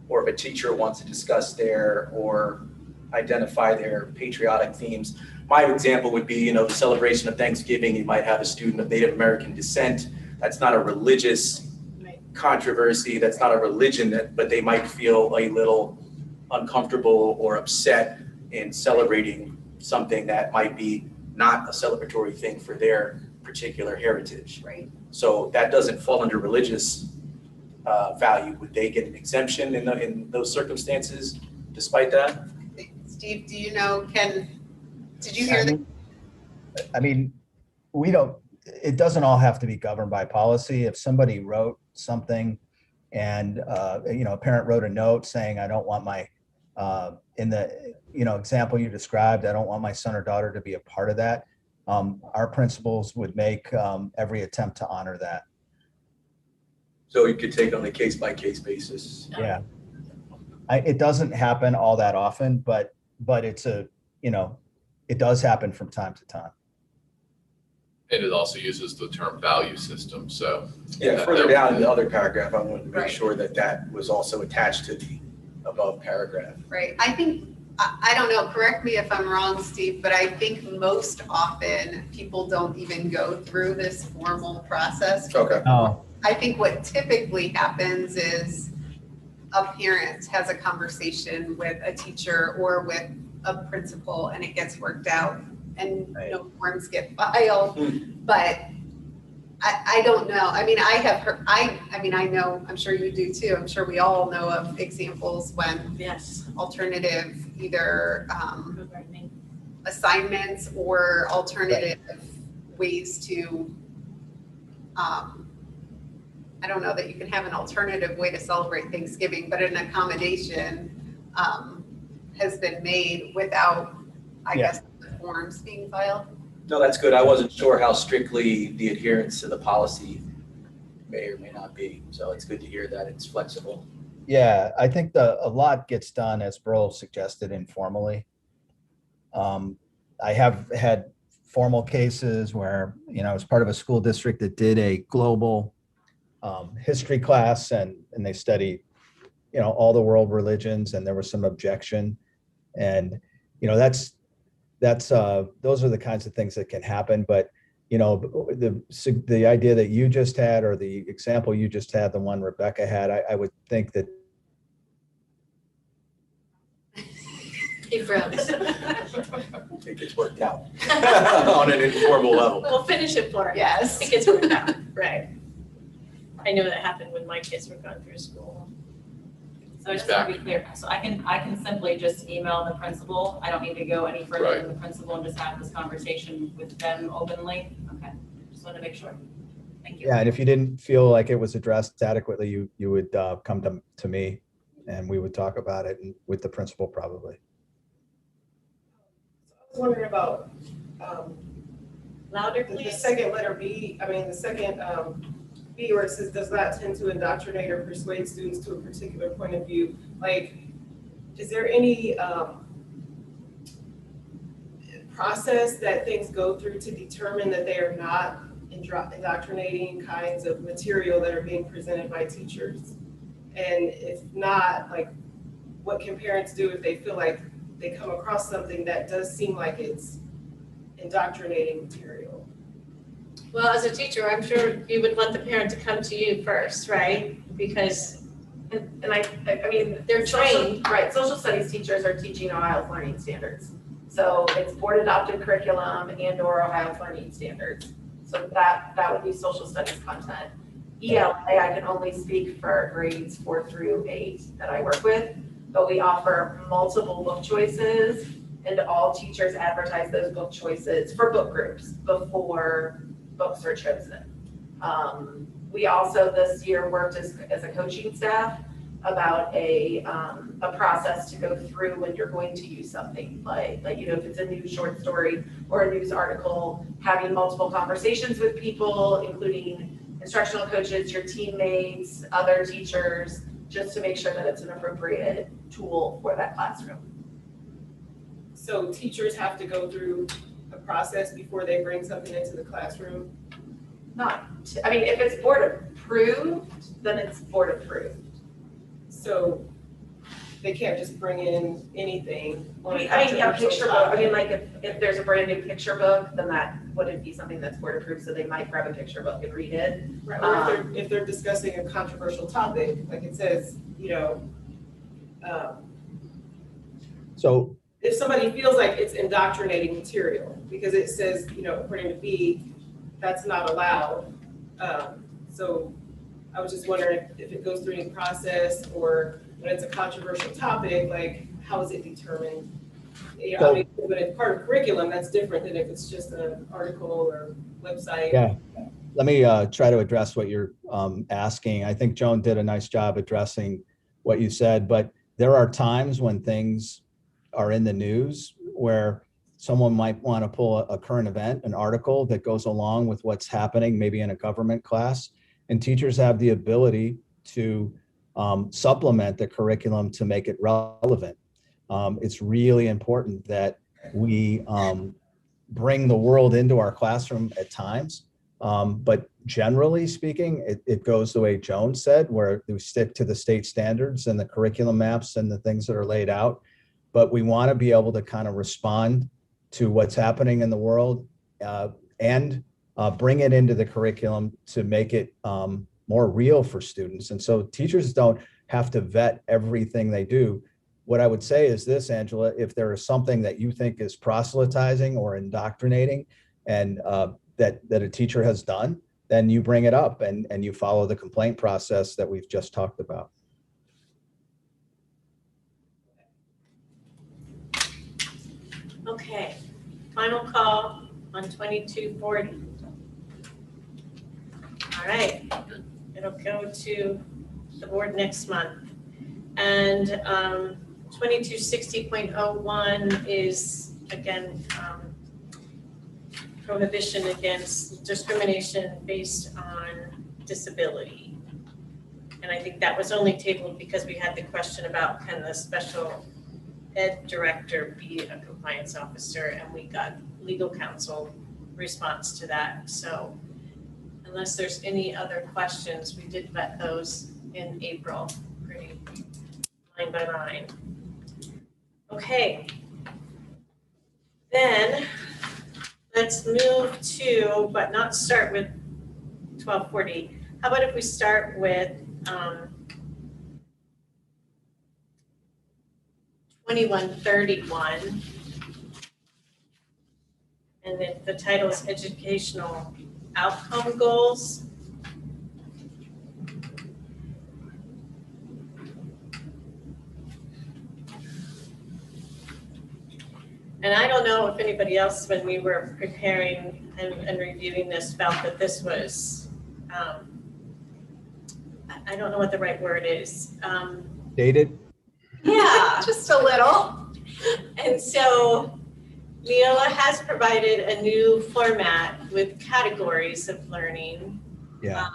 or if a teacher wants to discuss their or identify their patriotic themes? My example would be, the celebration of Thanksgiving, you might have a student of Native American descent. That's not a religious controversy, that's not a religion, but they might feel a little uncomfortable or upset in celebrating something that might be not a celebratory thing for their particular heritage. Right. So that doesn't fall under religious value. Would they get an exemption in those circumstances despite that? Steve, do you know, did you hear that? I mean, it doesn't all have to be governed by policy. If somebody wrote something and, a parent wrote a note saying, I don't want my, in the, example you described, I don't want my son or daughter to be a part of that. Our principals would make every attempt to honor that. So you could take on a case-by-case basis. Yeah. It doesn't happen all that often, but it's it does happen from time to time. And it also uses the term value system, so. Yeah, further down in the other paragraph, I wanted to make Right. sure that was also attached to the above paragraph. Right, I think, I don't know, correct me if I'm wrong, Steve, but I think most often people don't even go through this formal process. Okay. Oh, I think what typically happens is a parent has a conversation with a teacher or with a principal and it gets worked out and Right. no forms get filed. Hmm. But I don't know. I mean, I have heard, I know, I'm sure you do too. I'm sure we all know of examples when yes. alternative either assignments or alternative ways to, I don't know that you can have an alternative way to celebrate Thanksgiving, but an accommodation has been made without, I guess, the forms being filed. No, that's good. I wasn't sure how strictly the adherence to the policy may or may not be. So it's good to hear that it's flexible. yeah, I think a lot gets done, as Brill suggested, informally. I have had formal cases where, I was part of a school district that did a global history class and they studied, all the world religions, and there was some objection. And, those are the kinds of things that can happen. But, the idea that you just had, or the example you just had, the one Rebecca had, I would think that. He froze. It gets worked out on an informal level. We'll finish it for him. Yes. It gets worked out, right. I know that happened when my kids were going through school. So just to be clear, so I can simply just email the principal. I don't need to go any further than the principal and just have this conversation with them openly? Okay, just want to make sure. Thank you. Yeah, and if you didn't feel like it was addressed adequately, you would come to me and we would talk about it with the principal probably. I was wondering about Louder, the please. second letter B, the second B, where it says does not tend to indoctrinate or persuade students to a particular point of view. Like, is there any process that things go through to determine that they are not indoctrinating kinds of material that are being presented by teachers? And if not, like, what can parents do if they feel like they come across something that does seem like it's indoctrinating material? Well, as a teacher, I'm sure you would want the parent to come to you first, right? Because And I mean, they're trained. Right, social studies teachers are teaching Ohio's learning standards. So it's board adopted curriculum and or Ohio's learning standards. So that would be social studies content. ELA, I can only speak for grades 4 through 8 that I work with, but we offer multiple book choices, and all teachers advertise those book choices for book groups before books are chosen. We also this year worked as a coaching staff about a process to go through when you're going to use something like, if it's a new short story or a news article, having multiple conversations with people, including instructional coaches, your teammates, other teachers, just to make sure that it's an appropriate tool for that classroom. So teachers have to go through a process before they bring something into the classroom? If it's board approved, then it's board approved. So they can't just bring in anything on a A controversial picture book, topic? if there's a brand new picture book, then that wouldn't be something that's board approved, so they might grab a picture book and read it. Right, or if they're discussing a controversial topic, like it says, So if somebody feels like it's indoctrinating material, because it says, according to B, that's not allowed. So I was just wondering if it goes through any process, or when it's a controversial topic, like how is it determined? When it's part of curriculum, that's different than if it's just an article or website. yeah, let me try to address what you're asking. I think Joan did a nice job addressing what you said, but there are times when things are in the news where someone might want to pull a current event, an article that goes along with what's happening, maybe in a government class, and teachers have the ability to supplement the curriculum to make it relevant. It's really important that we bring the world into our classroom at times. But generally speaking, it goes the way Joan said, where we stick to the state standards and the curriculum maps and the things that are laid out. But we want to be able to kind of respond to what's happening in the world and bring it into the curriculum to make it more real for students. And so teachers don't have to vet everything they do. What I would say is this, Angela, if there is something that you think is proselytizing or indoctrinating and that a teacher has done, then you bring it up and you follow the complaint process that we've just talked about. Okay, final call on 2240. All right, it'll go to the board next month. And 2260.01 is, again, prohibition against discrimination based on disability. And I think that was only tabled because we had the question about, can the special ed director be a compliance officer, and we got legal counsel response to that. So unless there's any other questions, we did vet those in April, pretty line by line. Okay. Then let's move to, but not start with 1240. How about if we start with 2131, and then the title is Educational Outcome Goals. And I don't know if anybody else, when we were preparing and reviewing this, felt that this was, I don't know what the right word is. Dated? Yeah. Just a little. And so Neola has provided a new format with categories of learning. Yeah.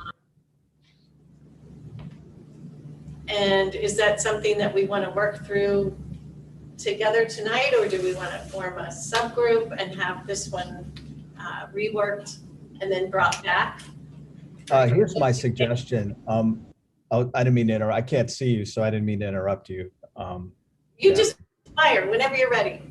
And is that something that we want to work through together tonight, or do we want to form a subgroup and have this one reworked and then brought back? Here's my suggestion. I didn't mean to interrupt. I can't see you, so I didn't mean to interrupt you. Just fire whenever you're ready.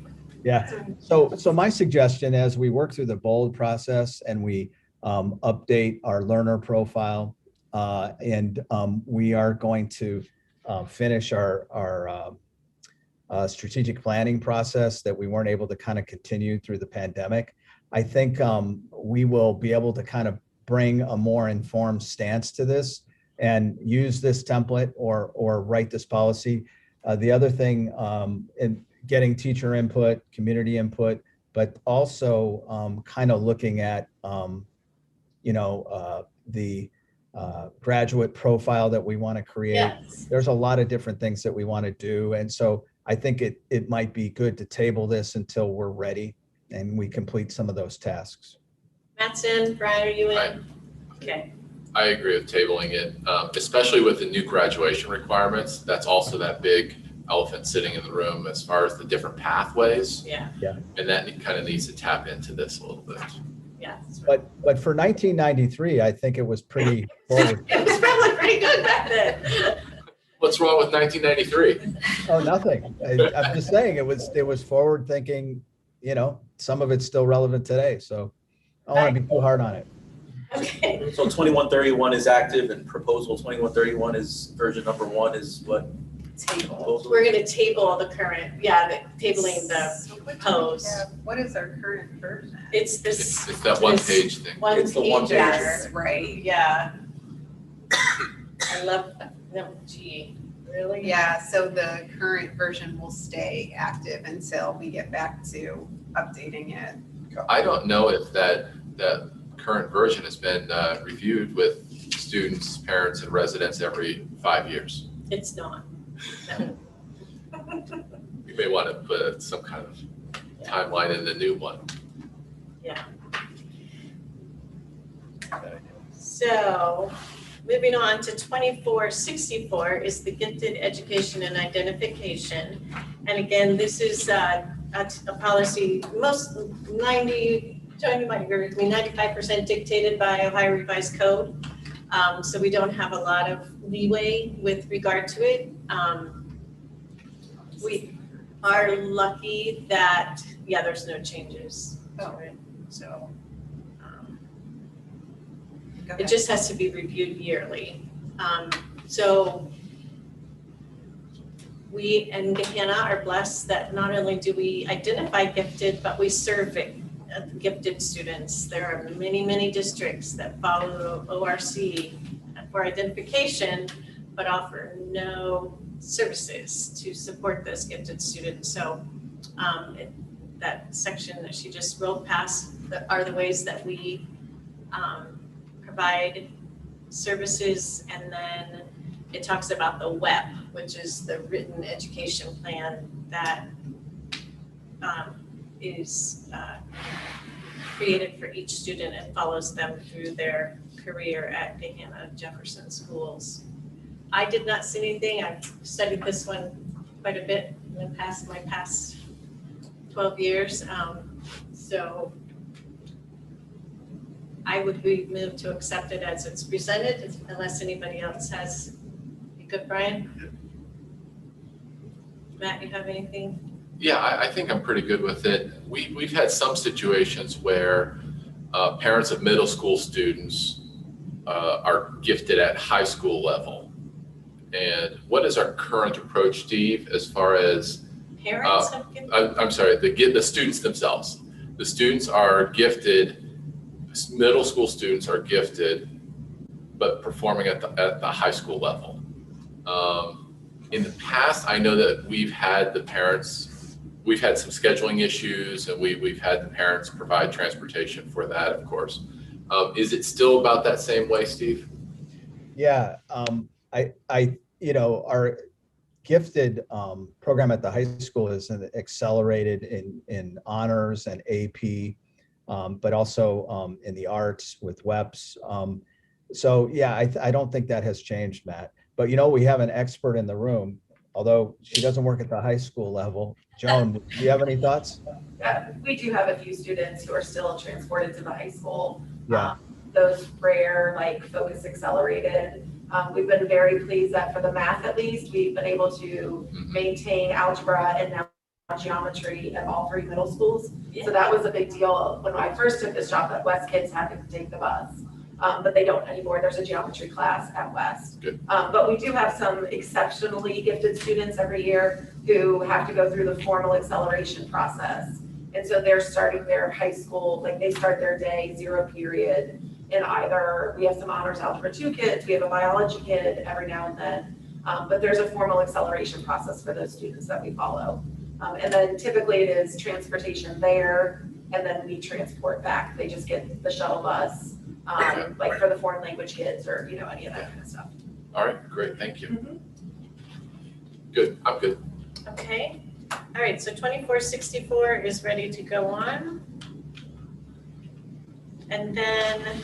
Yeah. So my suggestion, as we work through the BOLD process and we update our learner profile, and we are going to finish our strategic planning process that we weren't able to kind of continue through the pandemic. I think we will be able to kind of bring a more informed stance to this and use this template or write this policy. The other thing, in getting teacher input, community input, but also kind of looking at, the graduate profile that we want to create. Yes. There's a lot of different things that we want to do. And so I think it might be good to table this until we're ready and we complete some of those tasks. Matt's in, Brian, are you in? Okay. I agree with tabling it, especially with the new graduation requirements. That's also that big elephant sitting in the room as far as the different pathways. Yeah. And that kind of needs to tap into this a little bit. Yeah. But for 1993, I think it was pretty forward. It was probably pretty good back then. What's wrong with 1993? Oh, nothing. I'm just saying it was forward thinking, some of it's still relevant today. So I don't want to be too hard on it. Okay. So 2131 is active and proposal 2131 is version number 1 is what? Table. We're gonna table the current, tabling the proposed. What is our current version? It's this. It's that one page thing. One It's the one pager. Yes, right. Yeah. I love that. No, gee, really? Yeah, so the current version will stay active until we get back to updating it. I don't know if that current version has been reviewed with students, parents, and residents every 5 years. It's not. No. You may want to put some kind of timeline in the new one. Yeah. So, moving on to 2464 is the gifted education and identification. And again, this is a policy, Joan, you might agree with me, 95% dictated by Ohio Revised Code. So we don't have a lot of leeway with regard to it. We are lucky that, there's no changes to it. So it just has to be reviewed yearly. So we and Gehenna are blessed that not only do we identify gifted, but we serve gifted students. There are many, many districts that follow ORC for identification, but offer no services to support those gifted students. So that section that she just rolled past are the ways that we provide services. And then it talks about the WEP, which is the written education plan that is created for each student and follows them through their career at Gehenna Jefferson schools. I did not see anything. I've studied this one quite a bit in my past 12 years. So I would move to accept it as it's presented, unless anybody else has. You good, Brian? Matt, you have anything? Yeah, I think I'm pretty good with it. We've had some situations where parents of middle school students are gifted at high school level. And what is our current approach, Steve, as far as Parents have gifted? I'm sorry, the students themselves. The students are gifted, middle school students are gifted, but performing at the high school level. In the past, I know that we've had some scheduling issues, and we've had the parents provide transportation for that, of course. Is it still about that same way, Steve? Yeah, our gifted program at the high school is accelerated in honors and AP, but also in the arts with WEPs. So yeah, I don't think that has changed, Matt. But we have an expert in the room, although she doesn't work at the high school level. Joan, do you have any thoughts? We do have a few students who are still transported to the high school. Yeah. Those rare, focus accelerated. We've been very pleased that for the math, at least, we've been able to maintain algebra and now geometry at all 3 middle schools. Yeah. So that was a big deal. When I first took this job, that West kids had to take the bus. But they don't anymore. There's a geometry class at West. Good. But we do have some exceptionally gifted students every year who have to go through the formal acceleration process. And so they're starting their high school, they start their day 0 period in either, we have some honors algebra 2 kids, we have a biology kid every now and then. But there's a formal acceleration process for those students that we follow. And then typically it is transportation there, and then we transport back. They just get the shuttle bus, like for the foreign language kids or, you know, any of that kind of stuff. All right, great, thank you. Good, I'm good. Okay, all right, so 2464 is ready to go on. And then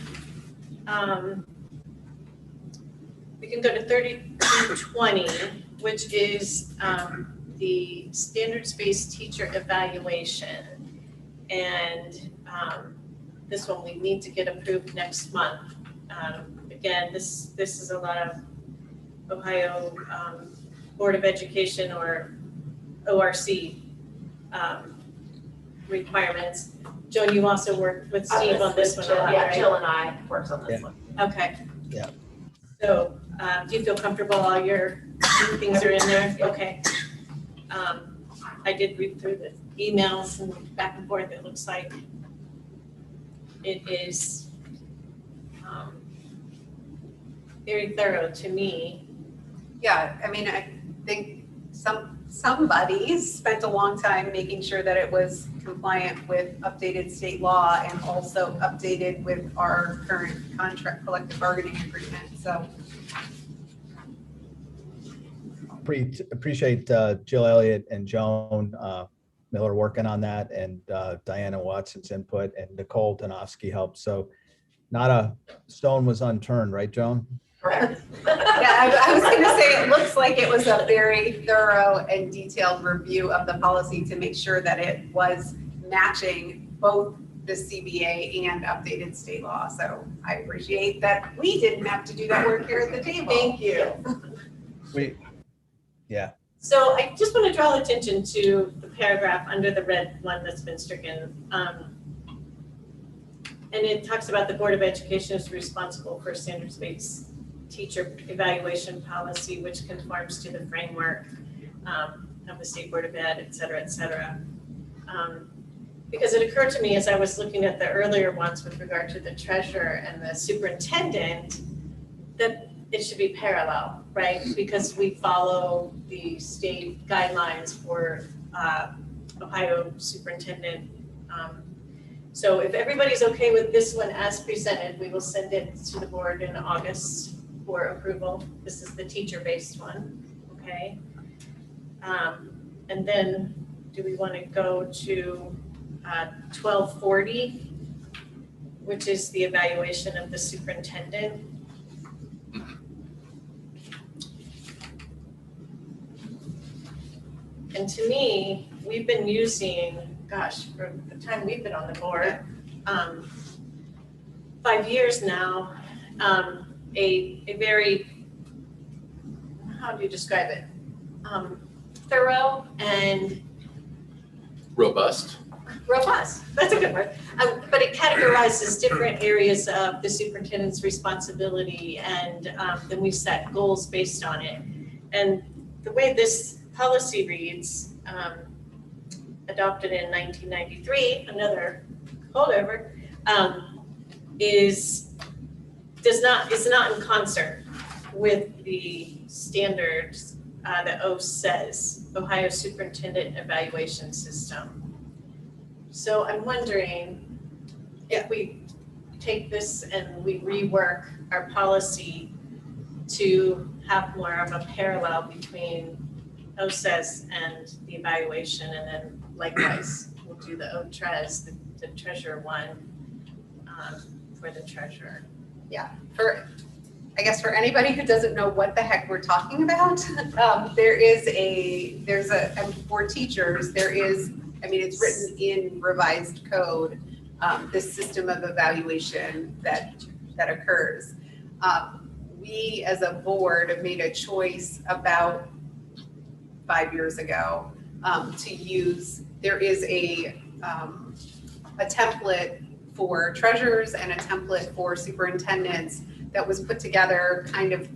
we can go to 3220, which is the standards-based teacher evaluation. And this one we need to get approved next month. Again, this is a lot of Ohio Board of Education or ORC requirements. Joan, you also worked with Steve on this one a lot, Yeah, right? Jill and I worked on this one. Okay. Yeah. So, do you feel comfortable all your things are in there? Okay. I did read through the emails and back and forth. It looks like it is very thorough to me. Yeah, I mean, I think somebody spent a long time making sure that it was compliant with updated state law and also updated with our current contract collective bargaining agreement, so. Appreciate Jill Elliott and Joan Miller working on that, and Diana Watson's input, and Nicole Danofsky helped. So not a stone was unturned, right, Joan? Correct. Yeah, I was gonna say, it looks like it was a very thorough and detailed review of the policy to make sure that it was matching both the CBA and updated state law. So I appreciate that we didn't have to do that work here at the table. Thank you. Yeah. So I just want to draw attention to the paragraph under the red one that's been stricken. And it talks about the Board of Education is responsible for standards-based teacher evaluation policy, which conforms to the framework of the State Board of Ed, et cetera, et cetera. Because it occurred to me as I was looking at the earlier ones with regard to the treasurer and the superintendent, that it should be parallel, right? Because we follow the state guidelines for Ohio superintendent. So if everybody's okay with this one as presented, we will send it to the board in August for approval. This is the teacher-based one, okay? And then do we want to go to 1240, which is the evaluation of the superintendent? And to me, we've been using, gosh, for the time we've been on the board, 5 years now, a very, how do you describe it? Thorough and Robust. robust, that's a good word. But it categorizes different areas of the superintendent's responsibility, and then we set goals based on it. And the way this policy reads, adopted in 1993, another holdover, is not in concert with the standards that OS says, Ohio Superintendent Evaluation System. So I'm wondering if we take this and we rework our policy to have more of a parallel between OSES and the evaluation, and then likewise we'll do the OTRES, the treasurer one, for the treasurer. Yeah, I guess for anybody who doesn't know what the heck we're talking about, for teachers, it's written in revised code, this system of evaluation that occurs. We as a board have made a choice about 5 years ago to use, there is a template for treasurers and a template for superintendents that was put together kind of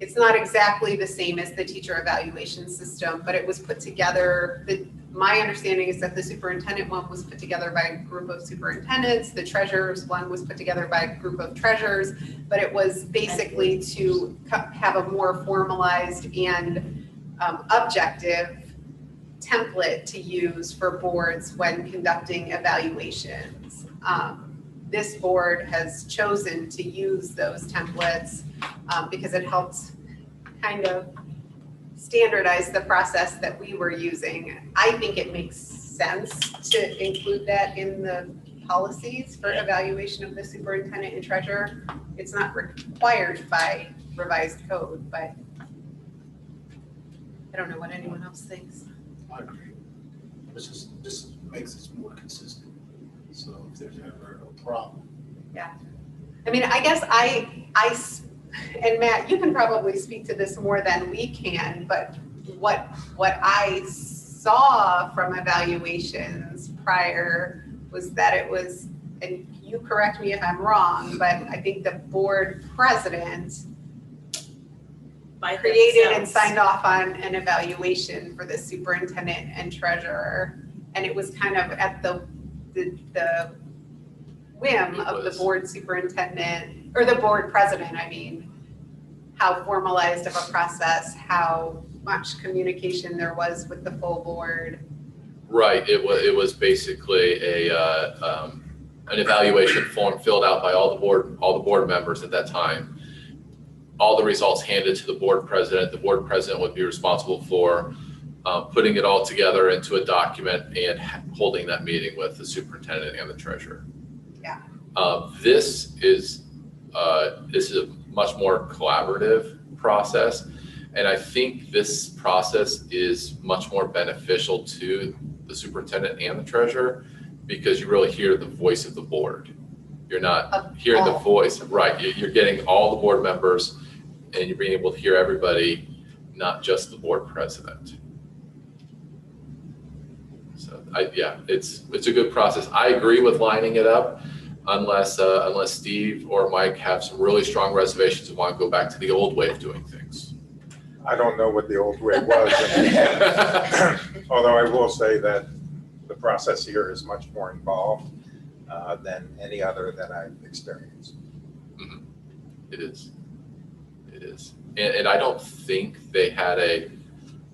it's not exactly the same as the teacher evaluation system, but it was put together my understanding is that the superintendent one was put together by a group of superintendents, the treasurer's one was put together by a group of treasurers, but it was basically to have a more formalized and objective template to use for boards when conducting evaluations. This board has chosen to use those templates because it helps kind of standardize the process that we were using. I think it makes sense to include that in the policies for evaluation of the superintendent and treasurer. It's not required by revised code, but I don't know what anyone else thinks. I agree. This makes us more consistent. So if there's ever a problem. I mean, I guess and Matt, you can probably speak to this more than we can, but what I saw from evaluations prior was that it was, and you correct me if I'm wrong, but I think the board president created and signed off on an evaluation for the superintendent and treasurer. And it was kind of at the whim of the board superintendent, or the board president, I mean, how formalized of a process, how much communication there was with the full board. Right, it was basically an evaluation form filled out by all the board members at that time. All the results handed to the board president. The board president would be responsible for putting it all together into a document and holding that meeting with the superintendent and the treasurer. Yeah. This is a much more collaborative process, and I think this process is much more beneficial to the superintendent and the treasurer because you really hear the voice of the board. You're not hearing the voice, right? You're getting all the board members, and you're being able to hear everybody, not just the board president. So it's a good process. I agree with lining it up. Unless Steve or Mike have some really strong reservations and want to go back to the old way of doing things. I don't know what the old way was. Although I will say that the process here is much more involved than any other that I've experienced. Mm-hmm. It is. And I don't think they had a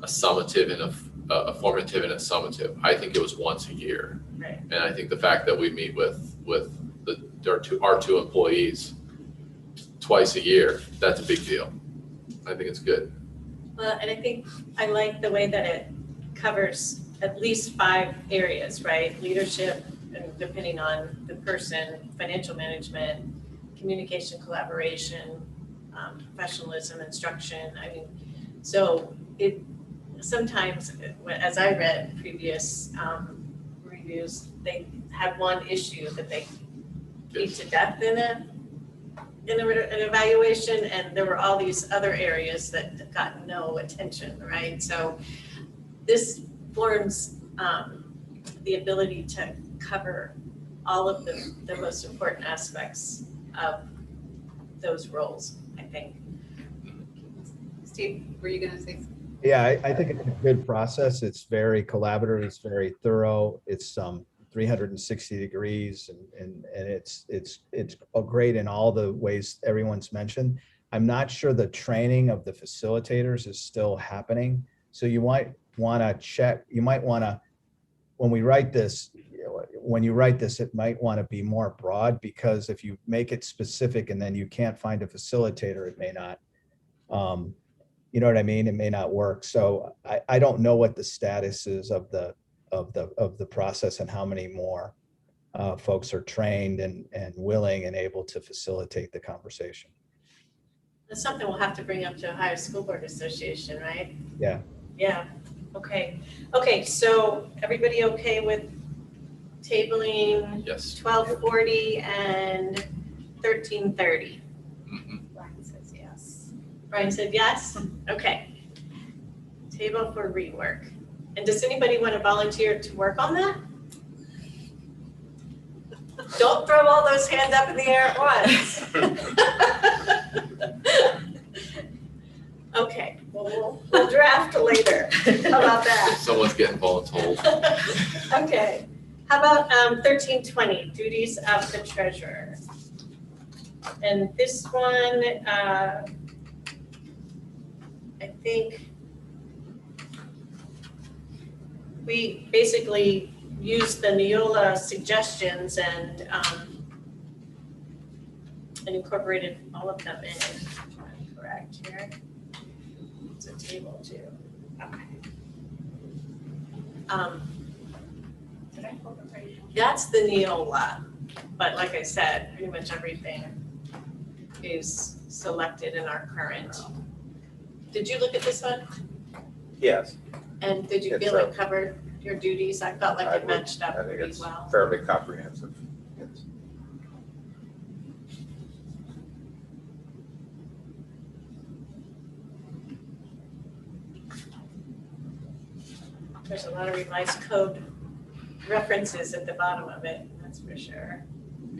summative and a formative and a summative. I think it was once a year. Right. And I think the fact that we meet with our two employees twice a year, that's a big deal. I think it's good. Well, and I think I like the way that it covers at least 5 areas, right? Leadership, and depending on the person, financial management, communication, collaboration, professionalism, instruction. I mean, so it sometimes, as I read previous reviews, they had one issue that they beat to death in an evaluation, and there were all these other areas that got no attention, right? So this forms the ability to cover all of the most important aspects of those roles, I think. Steve, were you gonna say something? Yeah, I think it's a good process. It's very collaborative. It's very thorough. It's 360 degrees and it's great in all the ways everyone's mentioned. I'm not sure the training of the facilitators is still happening. So you might want to check, when we write this, it might want to be more broad, because if you make it specific and then you can't find a facilitator, it may not, you know what I mean? It may not work. So I don't know what the status is of the process and how many more folks are trained and willing and able to facilitate the conversation. That's something we'll have to bring up to Ohio School Board Association, right? Yeah. Yeah, okay. Okay, so everybody okay with tabling Yes. 1240 and 1330? Mm-hmm. Brian says yes. Brian said yes? Okay. Table for rework. And does anybody want to volunteer to work on that? Don't throw all those hands up in the air at once. Okay, well, we'll draft little later. How about that? Someone's getting voluntold. Okay, how about 1320, duties of the treasurer? And this one, I think we basically used the Neola suggestions and incorporated all of them in. Correct here. It's a table too. Okay. Did I hold it right? That's the Neola, but like I said, pretty much everything is selected in our current. Did you look at this one? Yes, And did you It's feel a- it covered your duties? I felt like I it would- matched up I think pretty it's well. fairly comprehensive. Yes. There's a lot of revised code references at the bottom of it, that's for sure.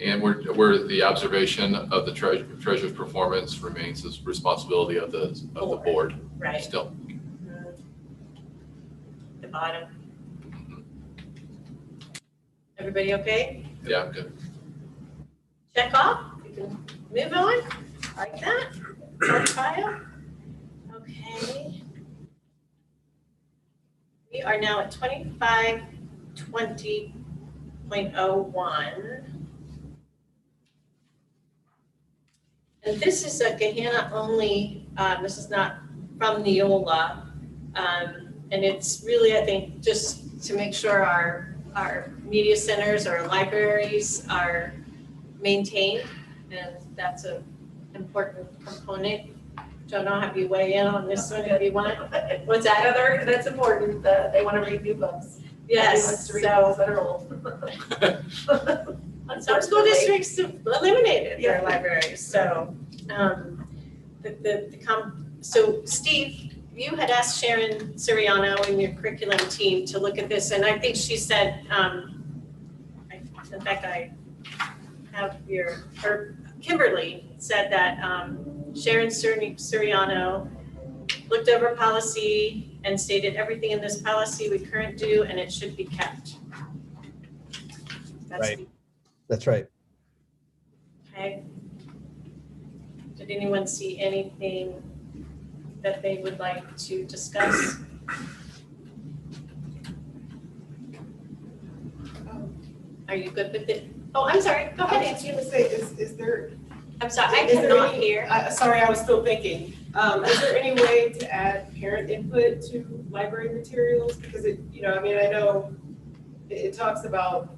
And we're the observation of the treasurer's performance remains the responsibility of the board Right. still. The bottom. Everybody okay? Yeah, I'm good. Check off, you can move on, like that, on file. Okay. We are now at 2520.01. And this is a Gahanna only, this is not from Neola. And it's really, I think, just to make sure our media centers, our libraries are maintained, and that's an important component. Don't know, have you weigh in on this one if you want? What's that? Heather, that's important, that they want to read new books. Everybody wants Yes, to read so books that are old. some school districts have eliminated their Yeah. libraries, so, so Steve, you had asked Sharon Siriano and your curriculum team to look at this, and I think she said, in fact, I have or Kimberly said that, Sharon Siriano looked over policy and stated everything in this policy we currently do, and it should be kept. That's Right. That's right. okay. Did anyone see anything that they would like to discuss? Are you good with it? Oh, I'm sorry, go I was ahead. just gonna say, is there? I'm sorry, I is there cannot any- hear. Sorry, I was still thinking. Is there any way to add parent input to library materials? Because it, I mean, I know it talks about,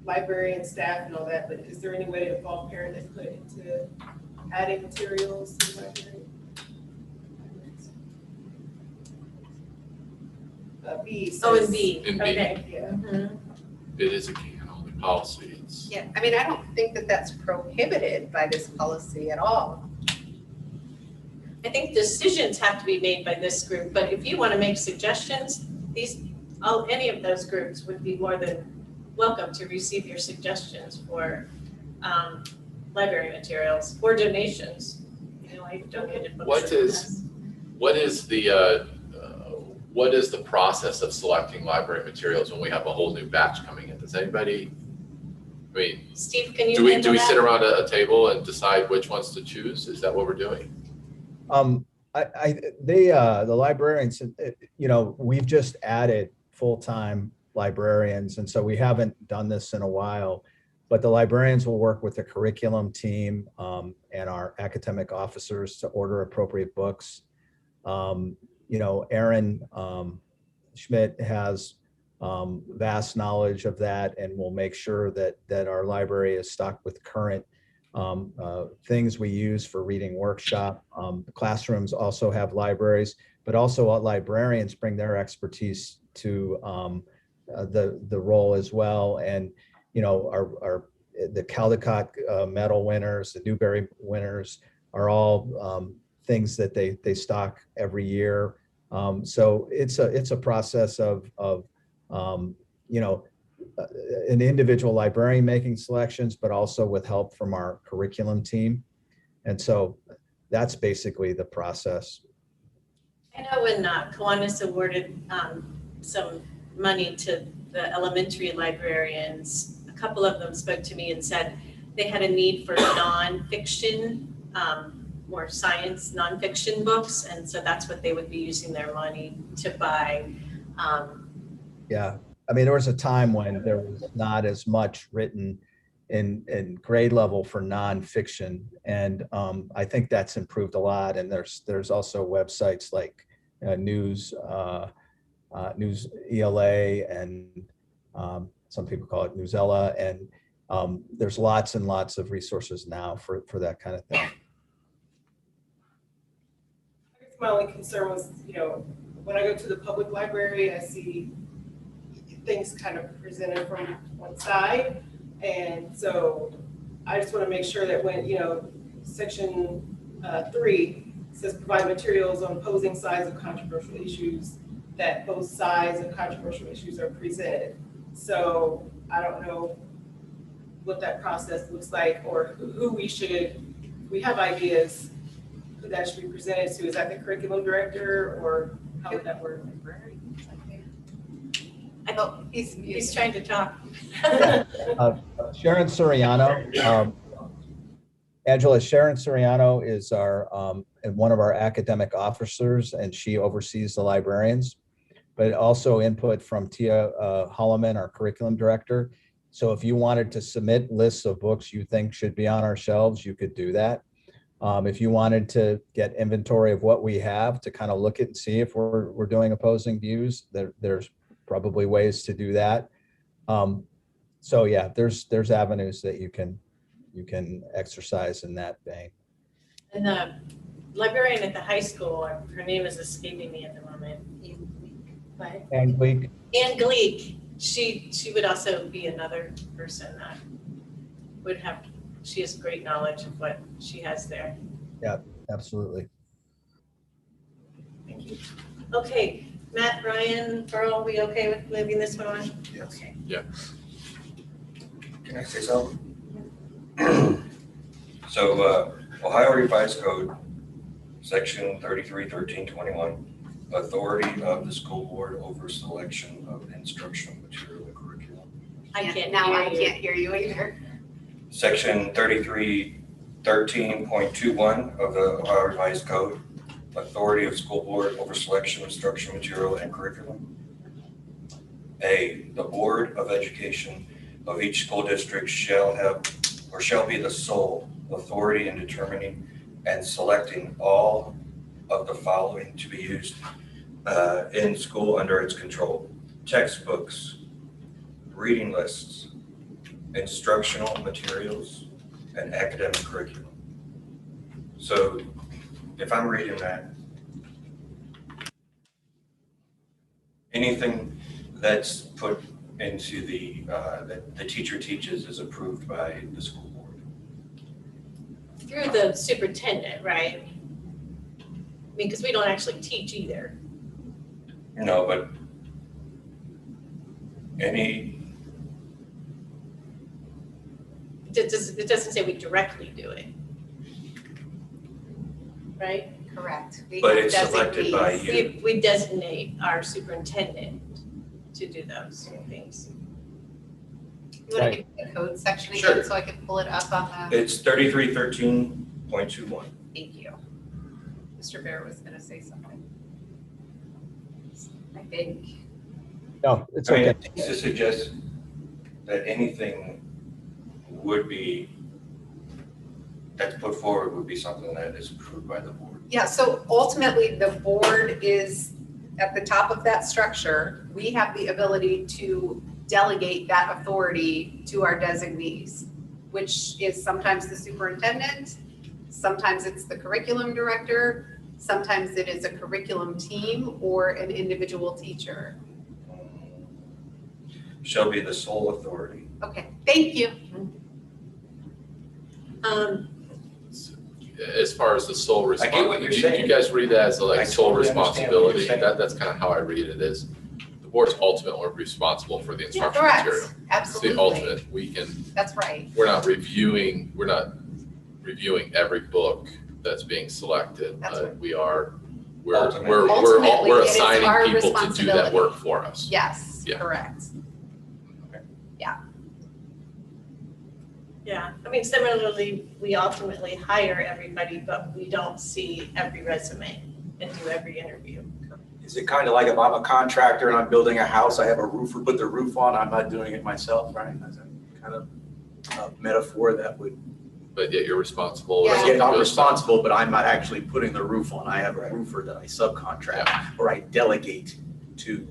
librarian staff and all that, but is there any way to involve parent input into adding materials to the library? B Oh, and says- B, In B. okay. Yeah. Mhm. It is a can-only policy. It's, Yeah, I mean, I don't think that that's prohibited by this policy at all. I think decisions have to be made by this group, but if you want to make suggestions, any of those groups would be more than welcome to receive your suggestions for library materials or donations. I donated books. What is the process of selecting library materials when we have a whole new batch coming in? Does anybody, I mean, Steve, can you do we handle sit that? around a table and decide which ones to choose? Is that what we're doing? The librarians, we've just added full-time librarians, and so we haven't done this in a while. But the librarians will work with the curriculum team and our academic officers to order appropriate books. Aaron Schmidt has vast knowledge of that, and will make sure that our library is stocked with current things we use for reading workshop. Classrooms also have libraries, but also librarians bring their expertise to the role as well. And the Caldecott medal winners, the Newbery winners are all things that they stock every year. So it's a process of an individual librarian making selections, but also with help from our curriculum team. And so that's basically the process. I know when Kiwanis awarded some money to the elementary librarians, a couple of them spoke to me and said they had a need for nonfiction, more science nonfiction books, and so that's what they would be using their money to buy. Yeah, I mean, there was a time when there was not as much written in grade level for nonfiction, and I think that's improved a lot. And there's also websites like News ELA, and some people call it Newsella, and there's lots and lots of resources now for that kind of thing. I guess my only concern was, when I go to the public library, I see things kind of presented from one side. And so I just want to make sure that when, section 3 says provide materials on opposing sides of controversial issues, that both sides of controversial issues are presented. So I don't know what that process looks like, or who we have ideas who that should be presented to. Is that the curriculum director, or how would that work? He's trying to talk. Sharon Soriano, Angela, Sharon Soriano is one of our academic officers, and she oversees the librarians, but also input from Tia Holloman, our curriculum director. So if you wanted to submit lists of books you think should be on our shelves, you could do that. If you wanted to get inventory of what we have to kind of look at and see if we're doing opposing views, there's probably ways to do that. So yeah, there's avenues that you can exercise in that vein. And the librarian at the high school, her name is escaping me at the moment. What? And Gleek. Ann Gleek, she would also be another person that would have, she has great knowledge of what she has there. Yeah, absolutely. Thank you. Okay, Matt, Ryan, Carl, we okay with moving this one on? Yes. Okay. Yeah. Can I say something? So, Ohio Revised Code, section 331321, authority of the school board over selection of instructional material and curriculum. I can't hear you either. Section 3313.21 of the Ohio Revised Code, authority of school board over selection of instructional material and curriculum. A, the Board of Education of each school district shall have or shall be the sole authority in determining and selecting all of the following to be used in school under its control: textbooks, reading lists, instructional materials, and academic curriculum. So if I'm reading that, anything that's put into that the teacher teaches is approved by the school board. Through the superintendent, right? I mean, because we don't actually teach either. No, but It doesn't say we directly do it. Right? Correct. But it's selected by you. We designate our superintendent to do those things. You want to give me the code section Sure. again so I can pull it up on the, It's 3313.21. thank you. Mr. Bear was going to say something. I think. No, it's I mean, okay. it seems to suggest that anything would be, that's put forward would be something that is approved by the board. Yeah, so ultimately, the board is at the top of that structure. We have the ability to delegate that authority to our designees, which is sometimes the superintendent, sometimes it's the curriculum director, sometimes it is a curriculum team or an individual teacher. Shall be the sole authority. Okay, thank you. As far as the sole I get what responsibility, you're do saying. you guys read that as like I sole totally understand what you're responsibility? saying. That's kind of how I read it, is the board's ultimately responsible for the instructional Correct, material. It's absolutely. the ultimate. We can, That's right. we're not reviewing every book that's being selected. That's right. We are Ultimately. Ultimately, we're it is assigning our people to do that responsibility. work for us. Yes, Yeah. correct. Yeah, I mean, similarly, we ultimately hire everybody, but we don't see every resume and do every interview. Is it kind of like if I'm a contractor and I'm building a house, I have a roofer put the roof on, I'm not doing it myself, right? That's a kind of a metaphor that would, But yet you're responsible. Yeah. yeah, I'm responsible, but I'm not actually putting the roof on. I have a roofer that I subcontract or I delegate to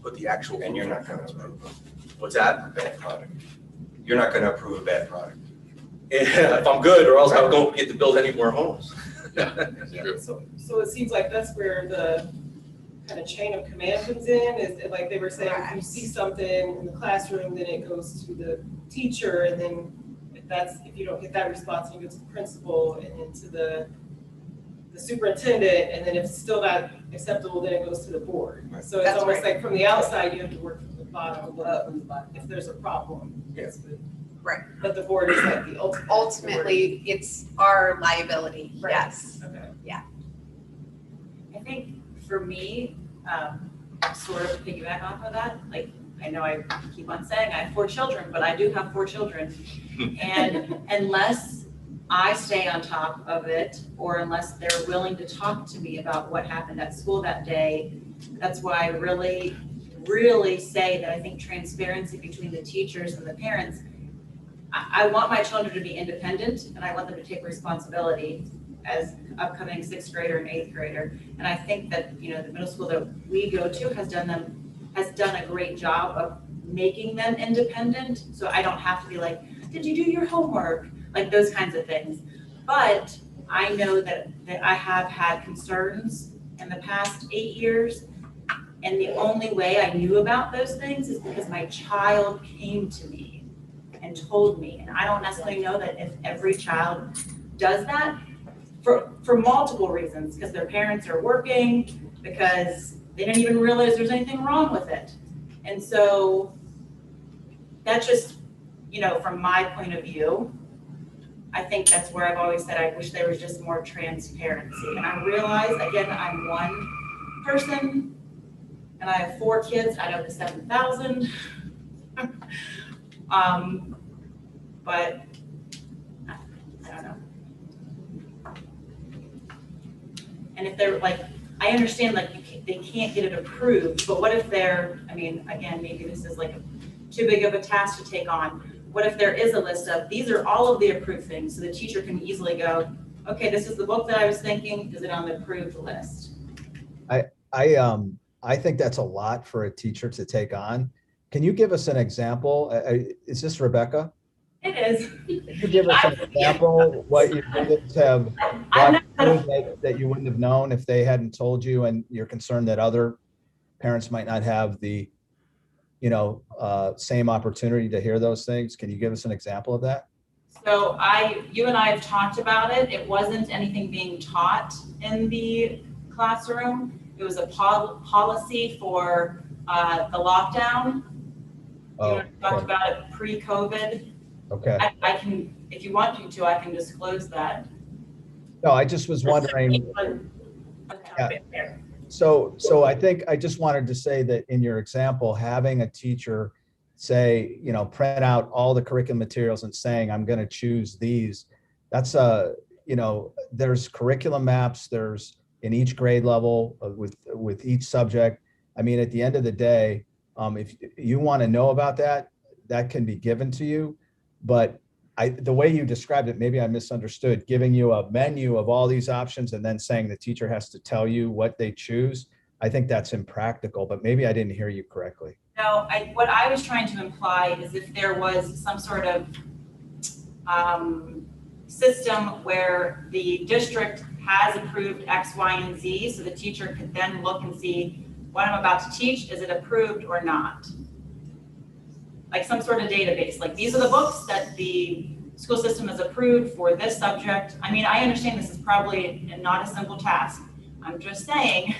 put the actual. And you're roof not on. gonna approve What's that? a bad product. You're not gonna approve a bad product. Yeah, if I'm good, or else I don't get to build any more homes. True. So it seems like that's where the kind of chain of command comes in, is like they were saying, if you Correct. see something in the classroom, then it goes to the teacher, and then if you don't get that response, you go to the principal, and then to the superintendent, and then if it's still not acceptable, then it goes to the board. So it's That's almost right. like from the outside, you have to work from the bottom up if there's a problem. Yes. Right. But the board is like the ultimate. Ultimately, it's our liability, Right. yes. Okay. I think for me, sort of piggyback off of that, like, I know I keep on saying I have 4 children, but I do have 4 children. And unless I stay on top of it, or unless they're willing to talk to me about what happened at school that day, that's why I really, really say that I think transparency between the teachers and the parents, I want my children to be independent, and I want them to take responsibility as upcoming 6th grader and 8th grader. And I think that, the middle school that we go to has done a great job of making them independent. So I don't have to be like, did you do your homework? Like those kinds of things. But I know that I have had concerns in the past 8 years. And the only way I knew about those things is because my child came to me and told me. And I don't necessarily know that if every child does that, for multiple reasons, because their parents are working, because they didn't even realize there's anything wrong with it. And so that's just, from my point of view, I think that's where I've always said I wish there was just more transparency. And I realize, again, I'm one person and I have 4 kids out of the 7,000. But I don't know. And if they're like, I understand they can't get it approved, but what if again, maybe this is like too big of a task to take on. What if there is a list of, these are all of the approved things, so the teacher can easily go, okay, this is the book that I was thinking, is it on the approved list? I think that's a lot for a teacher to take on. Can you give us an example? Is this Rebecca? It is. Can you give us an example, what your students have gone through that you wouldn't have known if they hadn't told you, and you're concerned that other parents might not have the, same opportunity to hear those things? Can you give us an example of that? So you and I have talked about it. It wasn't anything being taught in the classroom. It was a policy for the lockdown. Oh, You talked about it pre-COVID. okay. I can, if you want me to, I can disclose that. No, I just was wondering. Okay. So I think I just wanted to say that in your example, having a teacher say, print out all the curriculum materials and saying, I'm going to choose these, that's there's curriculum maps, there's in each grade level with each subject. I mean, at the end of the day, if you want to know about that, that can be given to you. But the way you described it, maybe I misunderstood, giving you a menu of all these options and then saying the teacher has to tell you what they choose. I think that's impractical, but maybe I didn't hear you correctly. No, what I was trying to imply is if there was some sort of system where the district has approved X, Y, and Z, so the teacher could then look and see what I'm about to teach, is it approved or not? Like some sort of database, like these are the books that the school system has approved for this subject. I mean, I understand this is probably not a simple task. I'm just saying.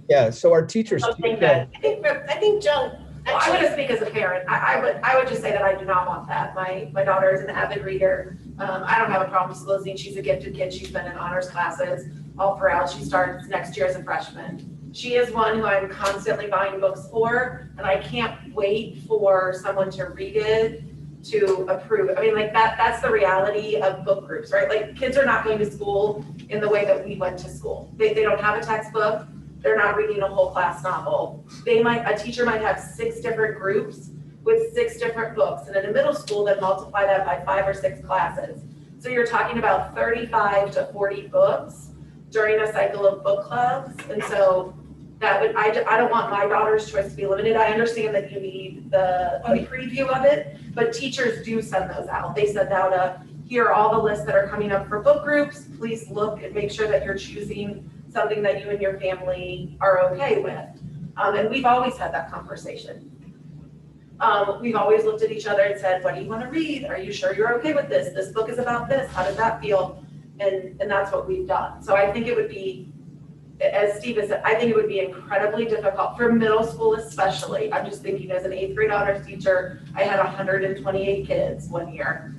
Yeah, so our teachers. Something that I think Joan. Well, I'm going to speak as a parent. I would just say that I do not want that. My daughter is an avid reader. I don't have a problem disclosing she's a gifted kid. She's been in honors classes. all throughout. She starts next year as a freshman. She is one who I'm constantly buying books for, and I can't wait for someone to read it to approve. I mean, like that's the reality of book groups, right? Like kids are not going to school in the way that we went to school. They don't have a textbook. They're not reading a whole class novel. A teacher might have 6 different groups with 6 different books. And in a middle school, then multiply that by 5 or 6 classes. So you're talking about 35 to 40 books during a cycle of book clubs. And so I don't want my daughter's choice to be limited. I understand that you need the preview of it, but teachers do send those out. They send out here are all the lists that are coming up for book groups. Please look and make sure that you're choosing something that you and your family are okay with. And we've always had that conversation. We've always looked at each other and said, what do you want to read? Are you sure you're okay with this? This book is about this. How does that feel? And that's what we've done. So I think it would be, as Steve has said, I think it would be incredibly difficult for middle school especially. I'm just thinking as an 8th grade honors teacher, I had 128 kids one year.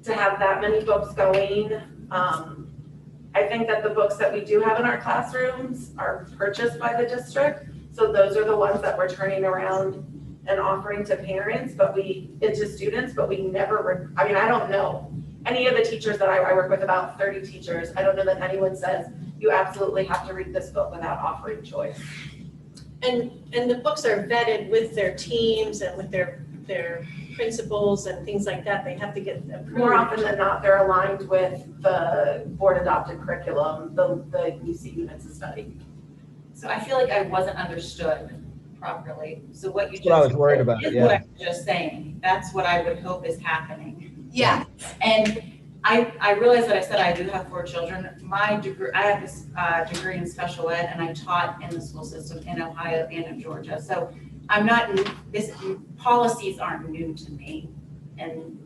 To have that many books going, I think that the books that we do have in our classrooms are purchased by the district. So those are the ones that we're turning around and offering to parents, to students, but we never, I mean, I don't know. Any of the teachers that I work with, about 30 teachers, I don't know that anyone says, you absolutely have to read this book without offering choice. And the books are vetted with their teams and with their principals and things like that. They have to get approved. More often than not, they're aligned with the board adopted curriculum, the UC units of study. So I feel like I wasn't understood properly. So what you That's what I just was worried said about, is yeah. what I was just saying. That's what I would hope is happening. Yeah. And I realize that I said I do have 4 children. My degree, I have this degree in special ed, and I taught in the school system in Ohio and in Georgia. So I'm not, policies aren't new to me, and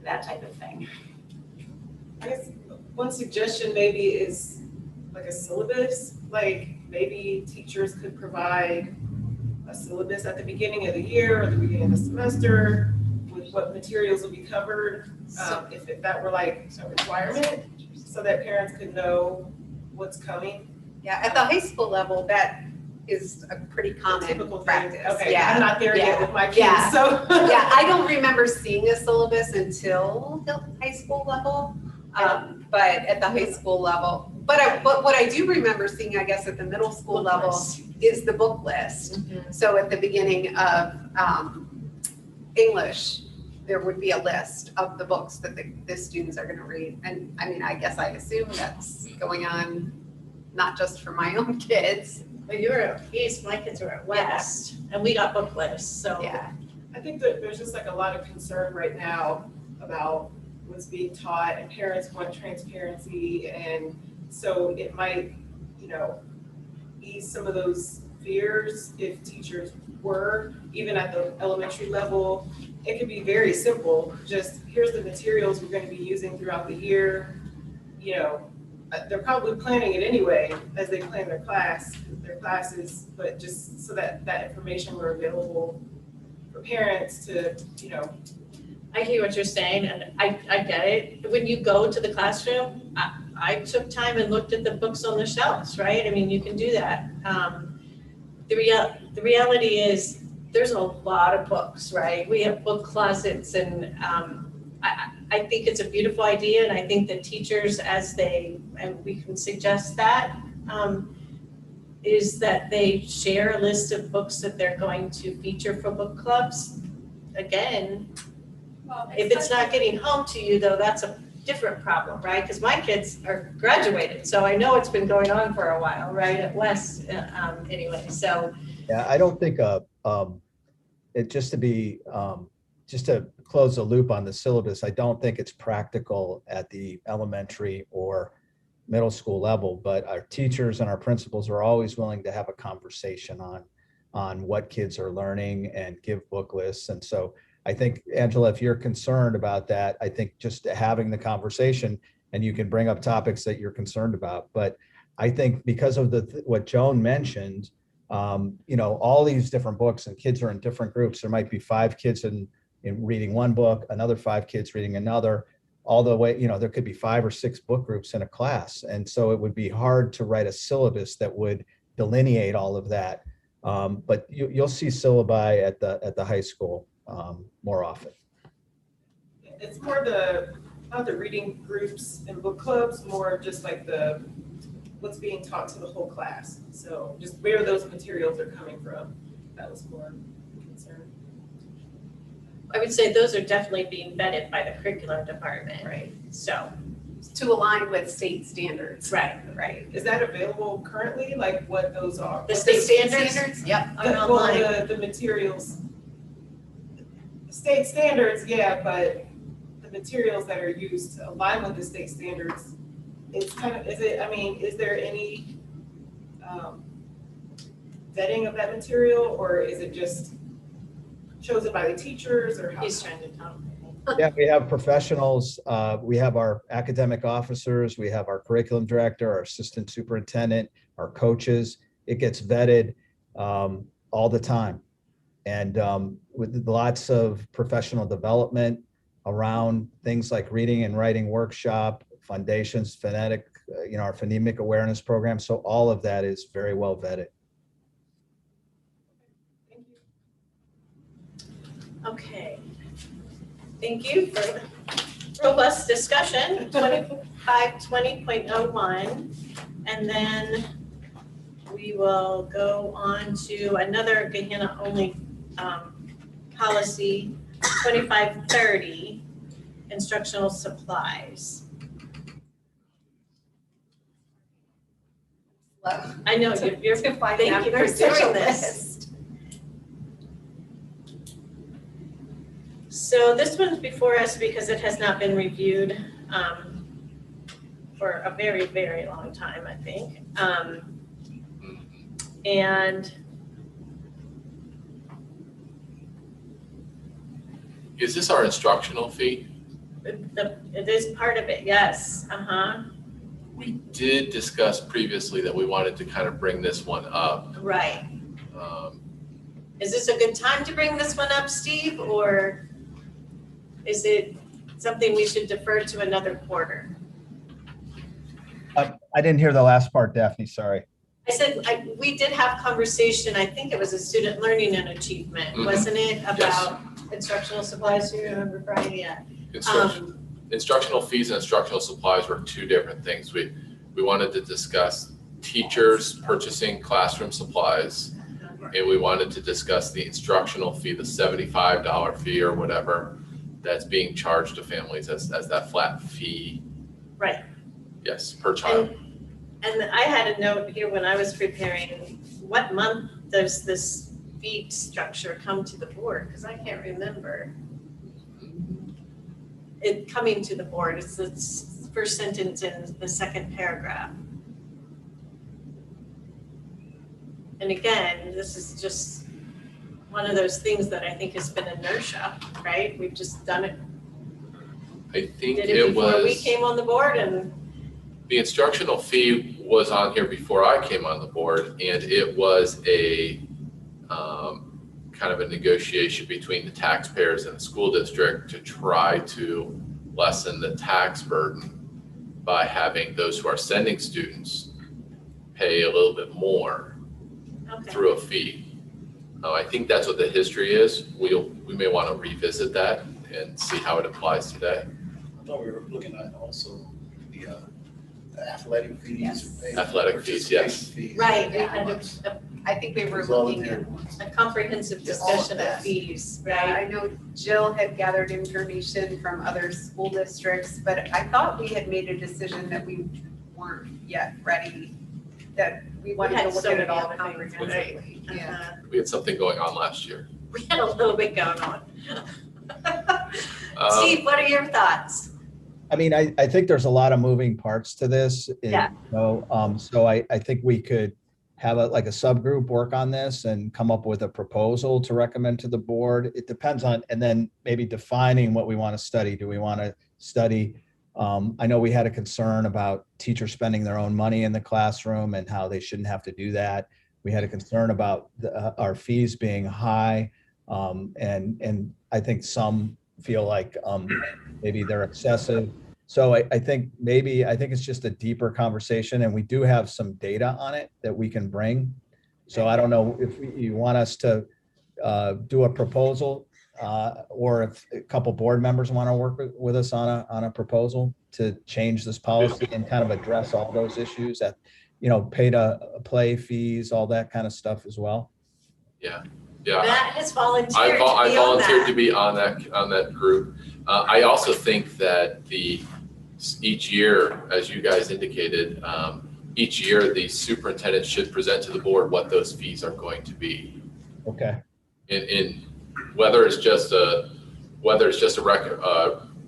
that type of thing. I guess one suggestion maybe is like a syllabus, like maybe teachers could provide a syllabus at the beginning of the year or the beginning of the semester with what materials will be covered, if that were like a requirement, so that parents could know what's coming. Yeah, at the high school level, that is a pretty common Typical practice. thing. Okay, Yeah. I'm not there yet with my kids, Yeah. so. Yeah, I don't remember seeing a syllabus until the high school level, but at the high school level. But what I do remember seeing, I guess, at the middle school Book level list. is the book list. So at the beginning of English, there would be a list of the books that the students are going to read. And I mean, I guess I assume that's going on not just for my own kids. Well, you were at East, my kids were at West, and we got book lists, so. Yeah. I think that there's just like a lot of concern right now about what's being taught, and parents want transparency, and so it might, ease some of those fears if teachers were, even at the elementary level. It could be very simple, just here's the materials we're going to be using throughout the year. They're probably planning it anyway as they plan their classes, but just so that information were available for parents to, I hear what you're saying, and I get it. When you go to the classroom, I took time and looked at the books on the shelves, right? I mean, you can do that. The reality is, there's a lot of books, right? We have book closets, and I think it's a beautiful idea, and I think that teachers, and we can suggest that, is that they share a list of books that they're going to feature for book clubs. Again, if it's not getting home to you, though, that's a different problem, right? Because my kids are graduated, so I know it's been going on for a while, right, at West, anyway, so. Yeah, I don't think just to close the loop on the syllabus, I don't think it's practical at the elementary or middle school level, but our teachers and our principals are always willing to have a conversation on what kids are learning and give book lists. And so I think, Angela, if you're concerned about that, I think just having the conversation, and you can bring up topics that you're concerned about. But I think because of what Joan mentioned, all these different books, and kids are in different groups. There might be 5 kids in reading one book, another 5 kids reading another. all the way, there could be 5 or 6 book groups in a class. And so it would be hard to write a syllabus that would delineate all of that. But you'll see syllabi at the high school more often. It's more not the reading groups and book clubs, more just like what's being taught to the whole class. So just where those materials are coming from, that was more concern. I would say those are definitely being vetted by the curriculum department. Right. So, To align with state standards. right. Is that available currently, like what those are? The What state standards? Yep. Are online. The materials, state standards, yeah, but the materials that are used to align with the state standards, it's kind of, is there any vetting of that material, or is it just chosen by the teachers, or how? He's trying to tell me. Yeah, we have professionals. We have our academic officers. We have our curriculum director, our assistant superintendent, our coaches. It gets vetted all the time. And with lots of professional development around things like reading and writing workshop, foundations, phonetic, our phonemic awareness program. So all of that is very well vetted. Thank you. Okay. Thank you for the robust discussion, 2520.01. And then we will go on to another Gehenna-only policy, 2530, instructional supplies. I know, thank you for doing this. So this one's before us because it has not been reviewed for a very, very long time, I think. And Is this our instructional fee? it is part of it, yes, We did discuss previously that we wanted to kind of bring this one up. right. Is this a good time to bring this one up, Steve, or is it something we should defer to another quarter? I didn't hear the last part, Daphne, sorry. I said, we did have conversation, I think it was a student learning and achievement, wasn't it? About instructional supplies, do you remember, Brian? Yeah. Instructional fees and instructional supplies were two different things. We wanted to discuss teachers purchasing classroom supplies, and we wanted to discuss the instructional fee, the $75 fee or whatever that's being charged to families as that flat fee. Right. Yes, per child. And I had a note here when I was preparing, what month does this fee structure come to the board? Because I can't remember it coming to the board. It's the first sentence in the second paragraph. And again, this is just one of those things that I think has been inertia, right? We've just done it. I think Did it before we was, came on the board, and the instructional fee was on here before I came on the board, and it was a kind of a negotiation between the taxpayers and the school district to try to lessen the tax burden by having those who are sending students pay a little bit more through a fee. I think that's what the history is. We may want to revisit that and see how it applies today. I thought we were looking at also the athletic fees. Yes. Athletic fees, yes. right, we Yeah. had I think we were It's all in looking there. at, a comprehensive Just all of discussion of that. fees, yeah, right? I know Jill had gathered information from other school districts, but I thought we had made a decision that we weren't yet ready, that we wanted to had look so at it many all other things, comprehensively. Yeah. Uh-huh. We had something going on last year. We had a little bit going on. Um, Steve, what are your thoughts? I mean, I think there's a lot of moving parts to this. Yeah. So I think we could have a subgroup work on this and come up with a proposal to recommend to the board. It depends on, and then maybe defining what we want to study. Do we want to study? I know we had a concern about teachers spending their own money in the classroom and how they shouldn't have to do that. We had a concern about our fees being high. And I think some feel like maybe they're excessive. So I think it's just a deeper conversation, and we do have some data on it that we can bring. So I don't know if you want us to do a proposal, or if a couple board members want to work with us on a proposal to change this policy and kind of address all those issues that, pay to play fees, all that kind of stuff as well. Yeah. Matt has volunteered I to be on volunteered that. to be on that group. I also think that each year, as you guys indicated, each year the superintendent should present to the board what those fees are going to be. Okay. In whether it's just a record,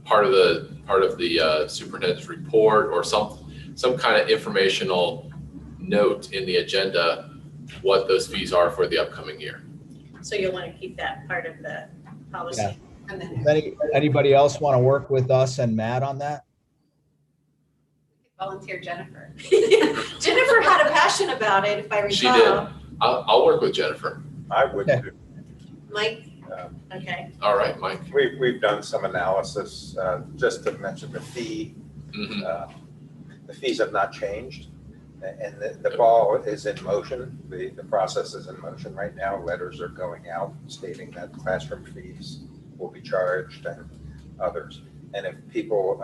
part of the superintendent's report, or some kind of informational note in the agenda, what those fees are for the upcoming year. So you'll want to keep that part of the policy. Yeah. And then Does anybody else want to work with us and Matt on that? volunteer Jennifer. Jennifer had a passion about it, if I recall. She did. I'll work with Jennifer. I would Okay. do. Mike? Okay. All right, Mike. We've done some analysis, just to mention the fee. Mhm. The fees have not changed, and the ball is in motion. The process is in motion right now. Letters are going out stating that classroom fees will be charged and others. And if people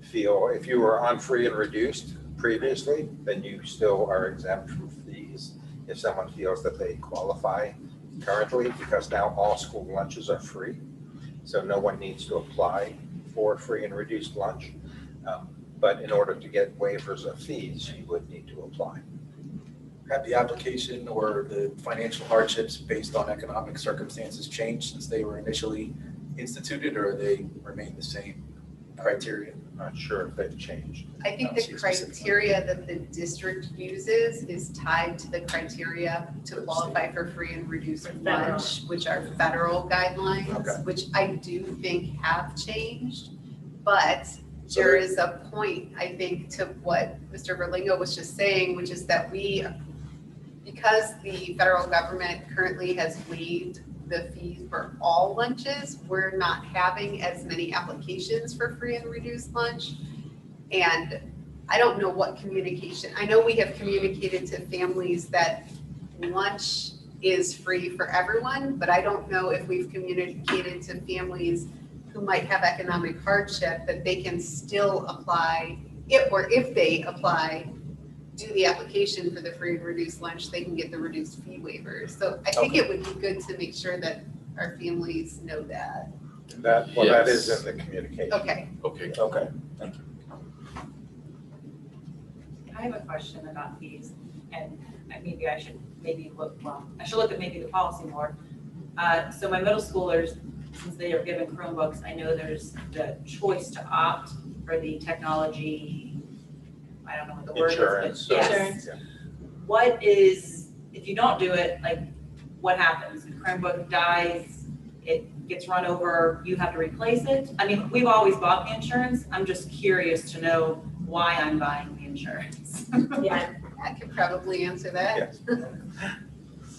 feel, if you were on free and reduced previously, then you still are exempt from fees. If someone feels that they qualify currently, because now all school lunches are free, so no one needs to apply for free and reduced lunch. But in order to get waivers of fees, you would need to apply. Have the application or the financial hardships based on economic circumstances changed since they were initially instituted, or they remain the same criteria? Not sure if they've changed. I think the criteria that the district uses is tied to the criteria to qualify for free and reduced lunch, which are federal guidelines, Okay. which I do think have changed. But there is a point, I think, to what Mr. Berlingo was just saying, which is that because the federal government currently has waived the fees for all lunches, we're not having as many applications for free and reduced lunch. And I don't know what communication, I know we have communicated to families that lunch is free for everyone, but I don't know if we've communicated to families who might have economic hardship that they can still apply, if they apply, do the application for the free and reduced lunch, they can get the reduced fee waivers. So I think it would be good to make sure that our families know that. That Yes. is in the communication. Okay. Okay. Okay. I have a question about fees, and maybe I should look at maybe the policy more. So my middle schoolers, since they are given Chromebooks, I know there's the choice to opt for the technology, I don't know what the word Insurance. is, but yes. Insurance. What is, if you don't do it, like, what happens? The Chromebook dies, it gets run over, you have to replace it? I mean, we've always bought the insurance. I'm just curious to know why I'm buying the insurance. Yeah, I could probably answer that. Yes.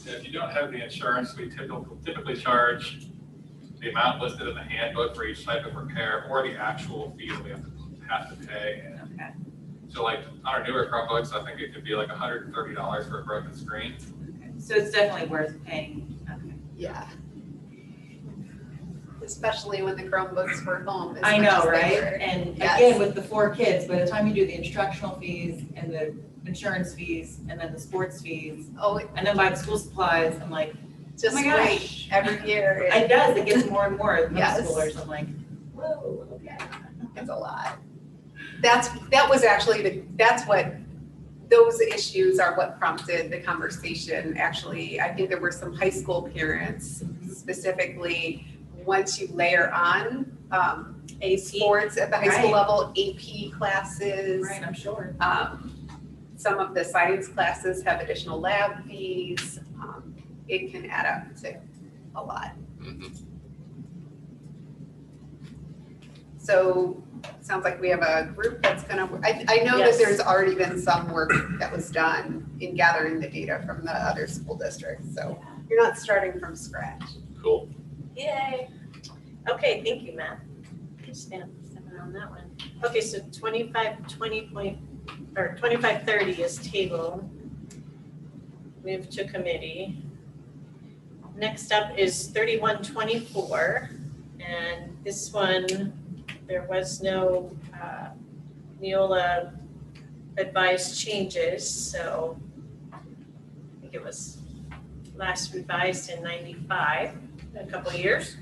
If you don't have the insurance, we typically charge the amount listed in the handbook for each type of repair, or the actual fee that we have to pay. Okay. So like on our newer Chromebooks, I think it could be like $130 for a broken screen. Okay. So it's definitely worth paying. Okay. Yeah. Especially when the Chromebooks were home. as I much know, as they right? were. And Yes. again, with the 4 kids, by the time you do the instructional fees and the insurance fees and then the sports fees, Oh, and then buy the school supplies, I'm like, just my wait, gosh. every year, it does, it gets more and more middle Yes. schoolers, I'm like, whoa, okay. it's a lot. That's what, those issues are what prompted the conversation. Actually, I think there were some high school parents specifically, once you layer on sports at the high school Right. level, AP classes. Right, I'm sure. Some of the science classes have additional lab fees. It can add up to a lot. Mhm. So it sounds like we have a group that's gonna, I know that Yes. there's already been some work that was done in gathering the data from the other school districts. So you're not starting from scratch. Cool. Yay. Okay, thank you, Matt. Stand on that one. Okay, so 2530 is table. Move to committee. Next up is 3124, and this one, there was no Neola advised changes, so I think it was last revised in 95, a couple of years.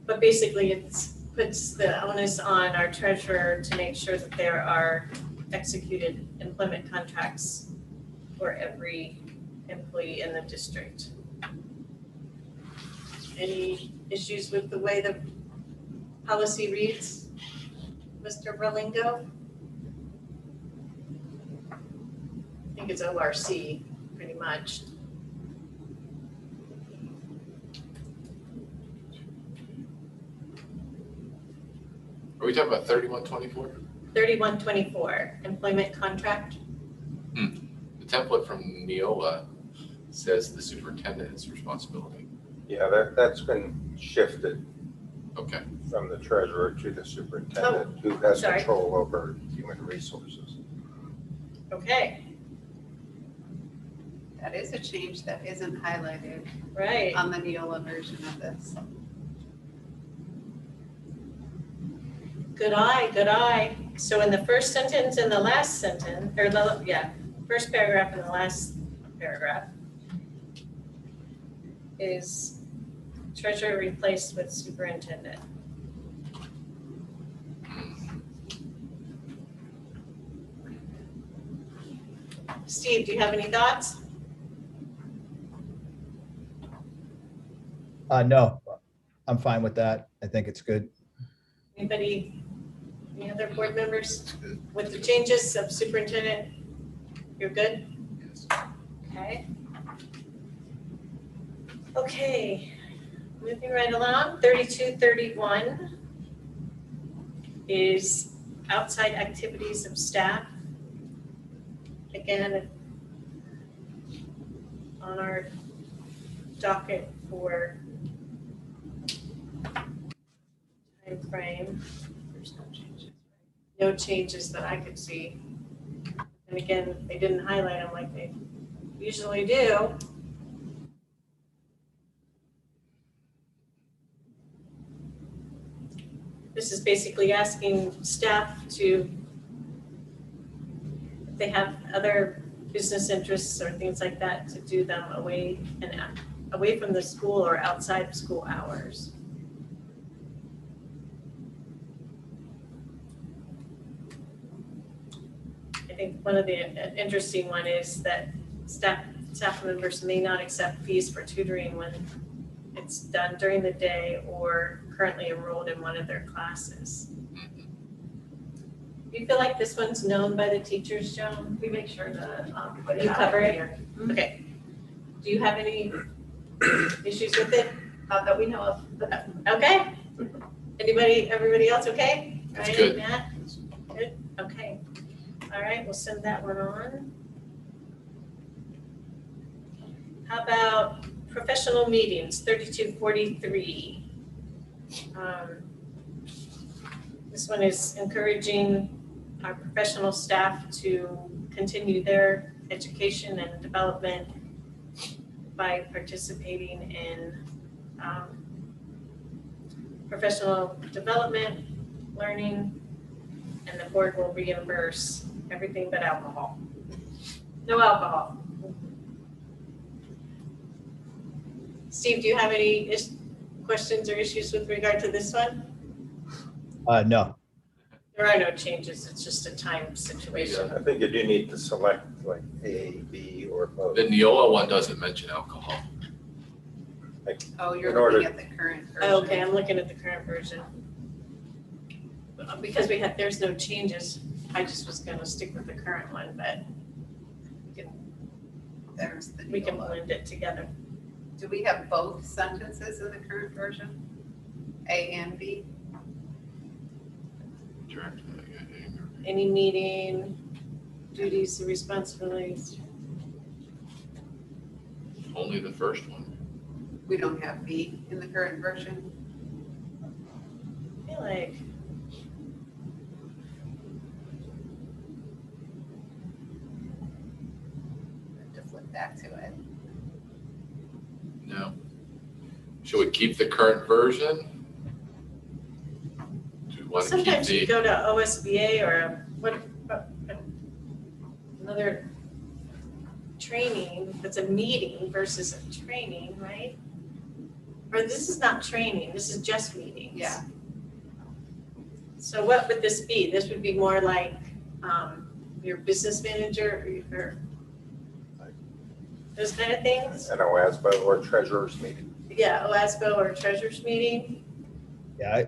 But basically it puts the onus on our treasurer to make sure that there are executed employment contracts for every employee in the district. Any issues with the way the policy reads, Mr. Berlingo? I think it's ORC, pretty much. Are we talking about 3124? 3124, employment contract. The template from Neola says the superintendent's responsibility. Yeah, that's been shifted Okay. from the treasurer to the superintendent, who has sorry. control over human resources. Okay, That is a change that isn't highlighted right. on the Neola version of this. Good eye, good eye. So in the first sentence and the last sentence, or first paragraph and the last paragraph is treasurer replaced with superintendent. Steve, do you have any thoughts? No, I'm fine with that. I think it's good. Anybody, any other board members with the changes of superintendent? You're good? Yes. Okay. Okay, moving right along, 3231 is outside activities of staff. Again, on our docket for time frame. There's no changes. No changes that I could see. And again, they didn't highlight them like they usually do. This is basically asking staff to, if they have other business interests or things like that, to do them away from the school or outside of school hours. I think one of the interesting one is that staff members may not accept fees for tutoring when it's done during the day or currently enrolled in one of their classes. Do you feel like this one's known by the teachers, Joan? We make sure to put it You out cover every it? year. Okay. Do you have any issues with it? Not that we know of, but Okay. Everybody else okay? That's Ryan, good. Matt? Good, okay. All right, we'll send that one on. How about professional meetings, 3243? This one is encouraging our professional staff to continue their education and development by participating in professional development, learning, and the board will reimburse everything but alcohol. No alcohol. Steve, do you have any questions or issues with regard to this one? No. There are no changes, it's just a time situation. I think you do need to select like A, B, or both. The Neola one doesn't mention alcohol. Oh, you're In order- looking at the current version. Oh, okay, I'm looking at the current version. Because there's no changes, I just was gonna stick with the current one, but There's the we can Neola. blend it together. Do we have both sentences in the current version? A and B? Any meeting, duties and responsibilities. Only the first one. We don't have B in the current version. like, To flip back to it. No. Should we keep the current version? Do we want to keep sometimes you the, go to OSBA or another training that's a meeting versus a training, right? Or this is not training, this is just meetings. Yeah. So what would this be? This would be more like your business manager or those kind of things? An OASBO or treasurer's meeting. Yeah, OASBO or treasurer's meeting. Yeah,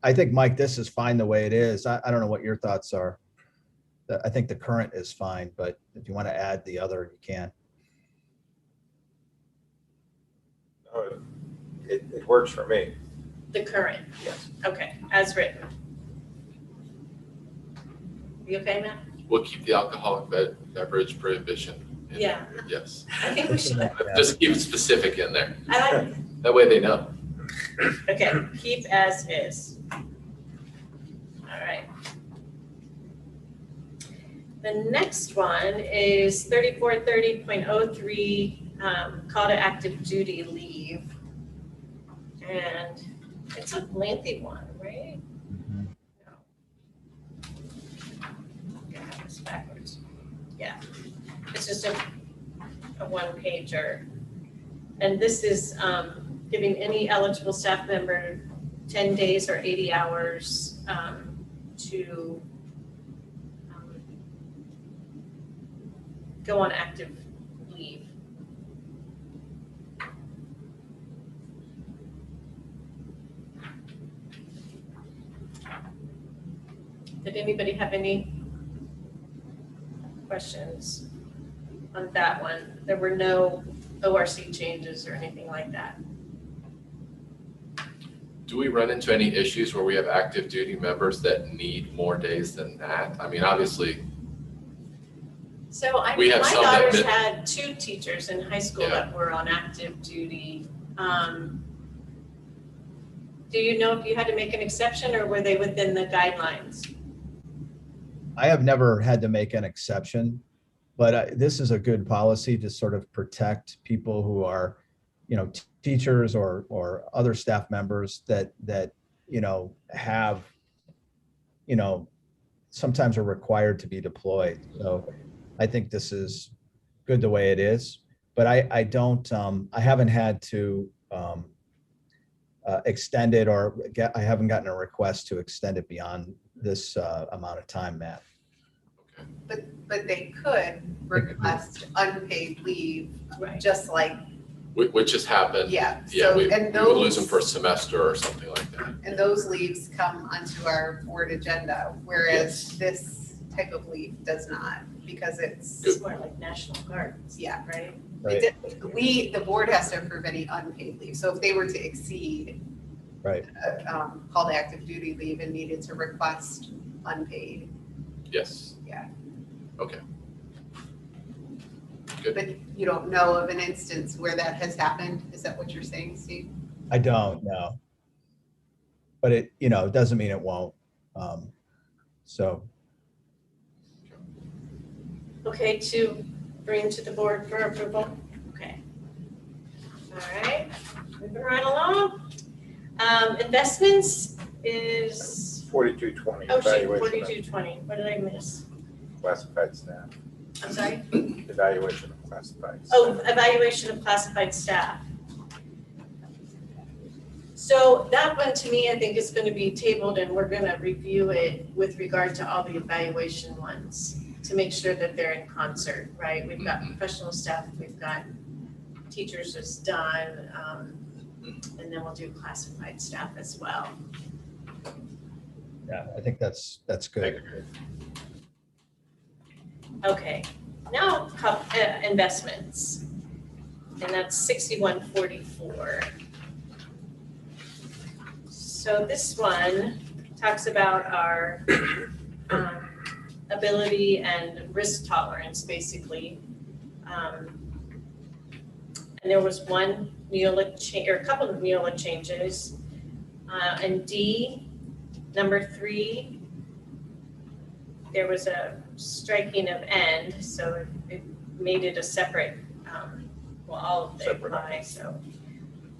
I think, Mike, this is fine the way it is. I don't know what your thoughts are. I think the current is fine, but if you want to add the other, you can. It works for me. The current, Yes. okay, as written. You okay, Matt? we'll keep the alcoholic beverage prohibition. in Yeah. there, yes. I think we should, Just keep it specific in there. I like, That way they know. okay, keep as is. All right. The next one is 3430.03, call to active duty leave. And it's a lengthy one, right? I have this backwards. Yeah, it's just a one pager. And this is giving any eligible staff member 10 days or 80 hours to go on active leave. Did anybody have any questions on that one? There were no ORC changes or anything like that. Do we run into any issues where we have active duty members that need more days than that? I mean, obviously, So I We mean, have my some that daughters mid- had 2 teachers in high school Yeah. that were on active duty. Do you know if you had to make an exception or were they within the guidelines? I have never had to make an exception, but this is a good policy to sort of protect people who are, teachers or other staff members that have, sometimes are required to be deployed. So I think this is good the way it is, but I haven't had to extend it I haven't gotten a request to extend it beyond this amount of time, Matt. But they could request unpaid leave, Right. just like, which has happened. yeah. Yeah, So, we and would lose them those, for a semester or something like that. and those leaves come onto our board agenda, whereas this type of leave does not, because it's, It's more like National Guard, yeah. right? Right. The board has to approve any unpaid leave. So if they were to exceed Right. call to active duty leave and needed to request unpaid. Yes. Yeah. Okay. Good. But you don't know of an instance where that has happened? Is that what you're saying, Steve? I don't know. But it doesn't mean it won't. So, Okay, to bring to the board for approval? Okay. All right, moving right along. Investments is, 4220 oh shoot, evaluation 4220. What did I miss? of classified staff. I'm sorry? Evaluation of classified staff. Oh, evaluation of classified staff. So that one, to me, I think is going to be tabled and we're going to review it with regard to all the evaluation ones to make sure that they're in concert, right? We've got professional staff, we've got teachers is done, and then we'll do classified staff as well. yeah, I think that's good. Okay, now investments, and that's 6144. So this one talks about our ability and risk tolerance, basically. And there was one Neola change, or a couple of Neola changes. And D Number 3, there was a striking of "and," so it made it a separate, all of them apply, so.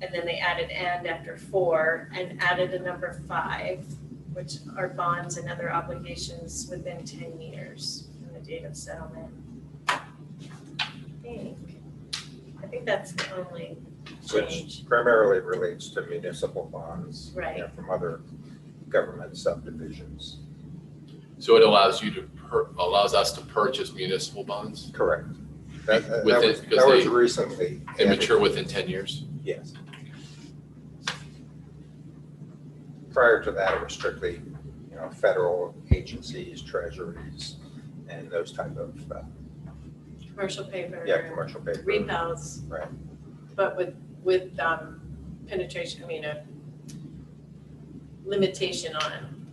And then they added "and" after 4 and added a number 5, which are bonds and other obligations within 10 years from the date of settlement. I think that's the only change. Which primarily relates to municipal bonds. Right. You know, from other government subdivisions. So it allows you to, allows us to purchase municipal bonds? Correct. That Because was they- recently. They added. mature within 10 years? Yes. Prior to that, it was strictly, you know, federal agencies, treasuries, and those type of, Commercial paper. commercial paper. Repels. Right. But with penetration, a limitation on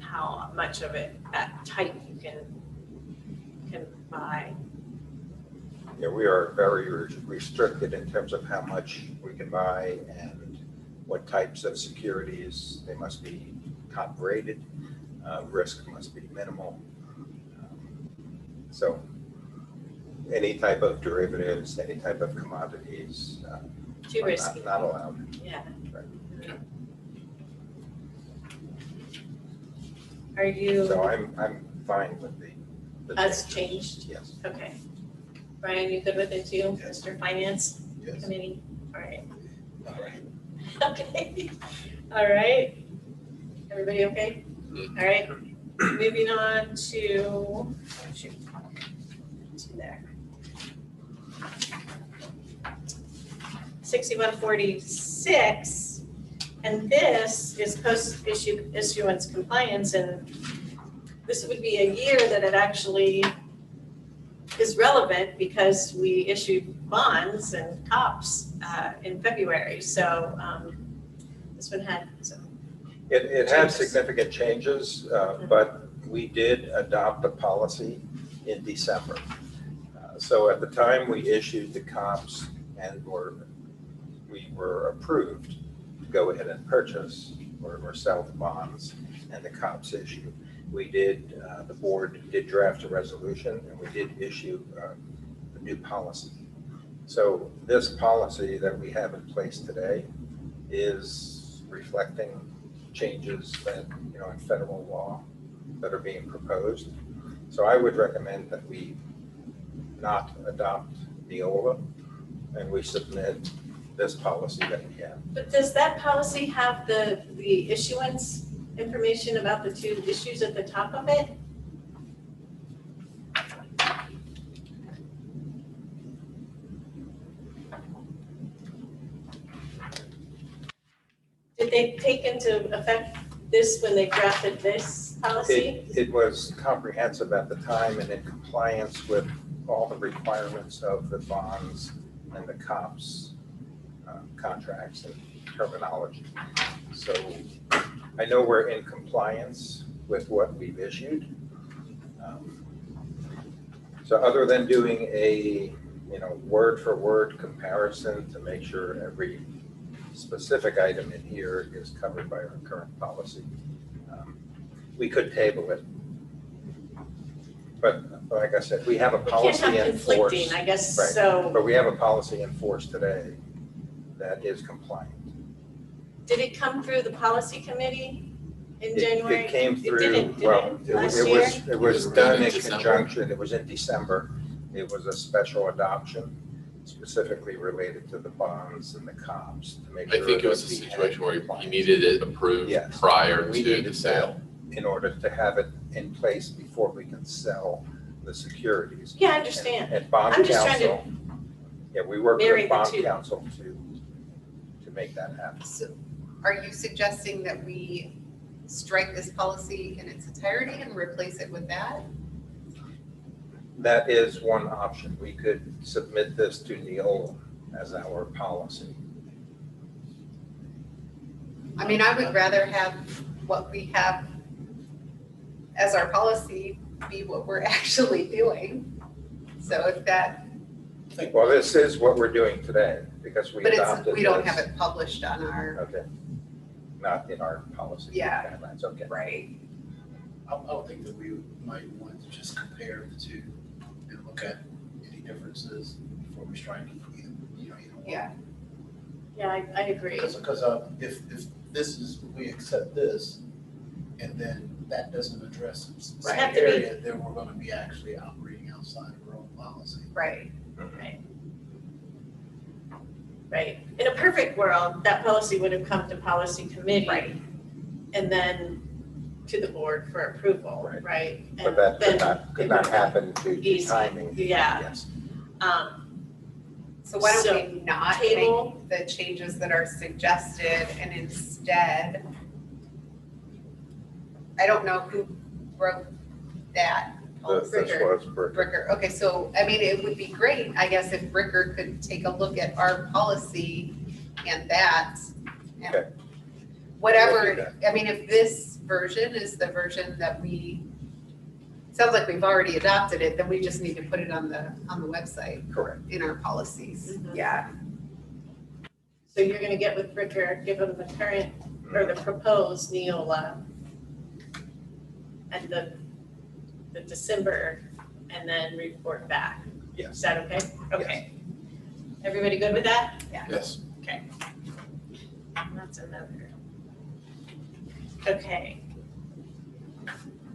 how much of it, that type you can buy. Yeah, we are very restricted in terms of how much we can buy and what types of securities. They must be top rated, risk must be minimal. So any type of derivatives, any type of commodities, Too are risky. not allowed. Yeah. Right. Are you, So I'm fine with the has changes. changed? Yes. Okay. Brian, you good with it too, Mr. Finance Yes. Committee? All right. All right. Okay. All right. Everybody okay? All right. Moving on to, to there. 6146, and this is post-issue issuance compliance, and this would be a year that it actually is relevant because we issued bonds and COPs in February, so this one had some. It had Changes. significant changes, but we did adopt a policy in December. So at the time we issued the COPs and we were approved to go ahead and purchase or sell the bonds and the COPs issue. We did, the board did draft a resolution and we did issue a new policy. So this policy that we have in place today is reflecting changes that, you know, in federal law that are being proposed. So I would recommend that we not adopt Neola and we submit this policy that we have. But does that policy have the issuance information about the 2 issues at the top of it? Did they take into effect this when they drafted this policy? It was comprehensive at the time and in compliance with all the requirements of the bonds and the COPs contracts and terminology. So I know we're in compliance with what we've issued. So other than doing a, you know, word for word comparison to make sure every specific item in here is covered by our current policy, we could table it. But like I said, we have a We can't policy have in force. conflicting, I guess, Right. so. But we have a policy in force today that is compliant. Did it come through the policy committee in January? It came through, didn't, did well, it last year? it was done in December. conjunction, it was in December. It was a special adoption specifically related to the bonds and the COPs to make I sure. think it was a that we had situation where you compliance. needed it approved Yes. prior We to needed the sale. in order to have it in place before we can sell the securities. Yeah, I understand. And bond I'm just trying to counsel, yeah, we worked marry with the bond two. counsel to make that happen. So are you suggesting that we strike this policy in its entirety and replace it with that? That is one option. We could submit this to Neola as our policy. I mean, I would rather have what we have as our policy be what we're actually doing. So if that, Well, this is what we're doing today because we but adopted it's, this. we don't have it published on our, Okay. not in our policy Yeah. guidelines, okay. Right. I would think that we might want to just compare the two and look at any differences before we strike either, either one. Yeah. Yeah, I agree. Because if this is, we accept this, and then that doesn't address some Right. Have to be- area, then we're gonna be actually operating outside of our own policy. Right. Right. In a perfect world, that policy would have come to policy committee. Right. And then to the board for approval, Right. right? But And that then could it not would have happen due to easy. timing. Yeah. Yes. So why So, don't we not table- make the changes that are suggested and instead, I don't know who wrote that. This Bricker. was Bricker. Bricker, okay, so, I mean, it would be great, I guess, if Bricker could take a look at our policy and that. and Okay. Whatever, I mean, if this version is the version that sounds like we've already adopted it, then we just need to put it on the website Correct. in our policies, Mhm. yeah. So you're gonna get with Bricker, give them the current or the proposed Neola and the December, and then report back. Yes. Is that okay? Okay. Everybody good with that? Yes. Okay. That's another. Okay.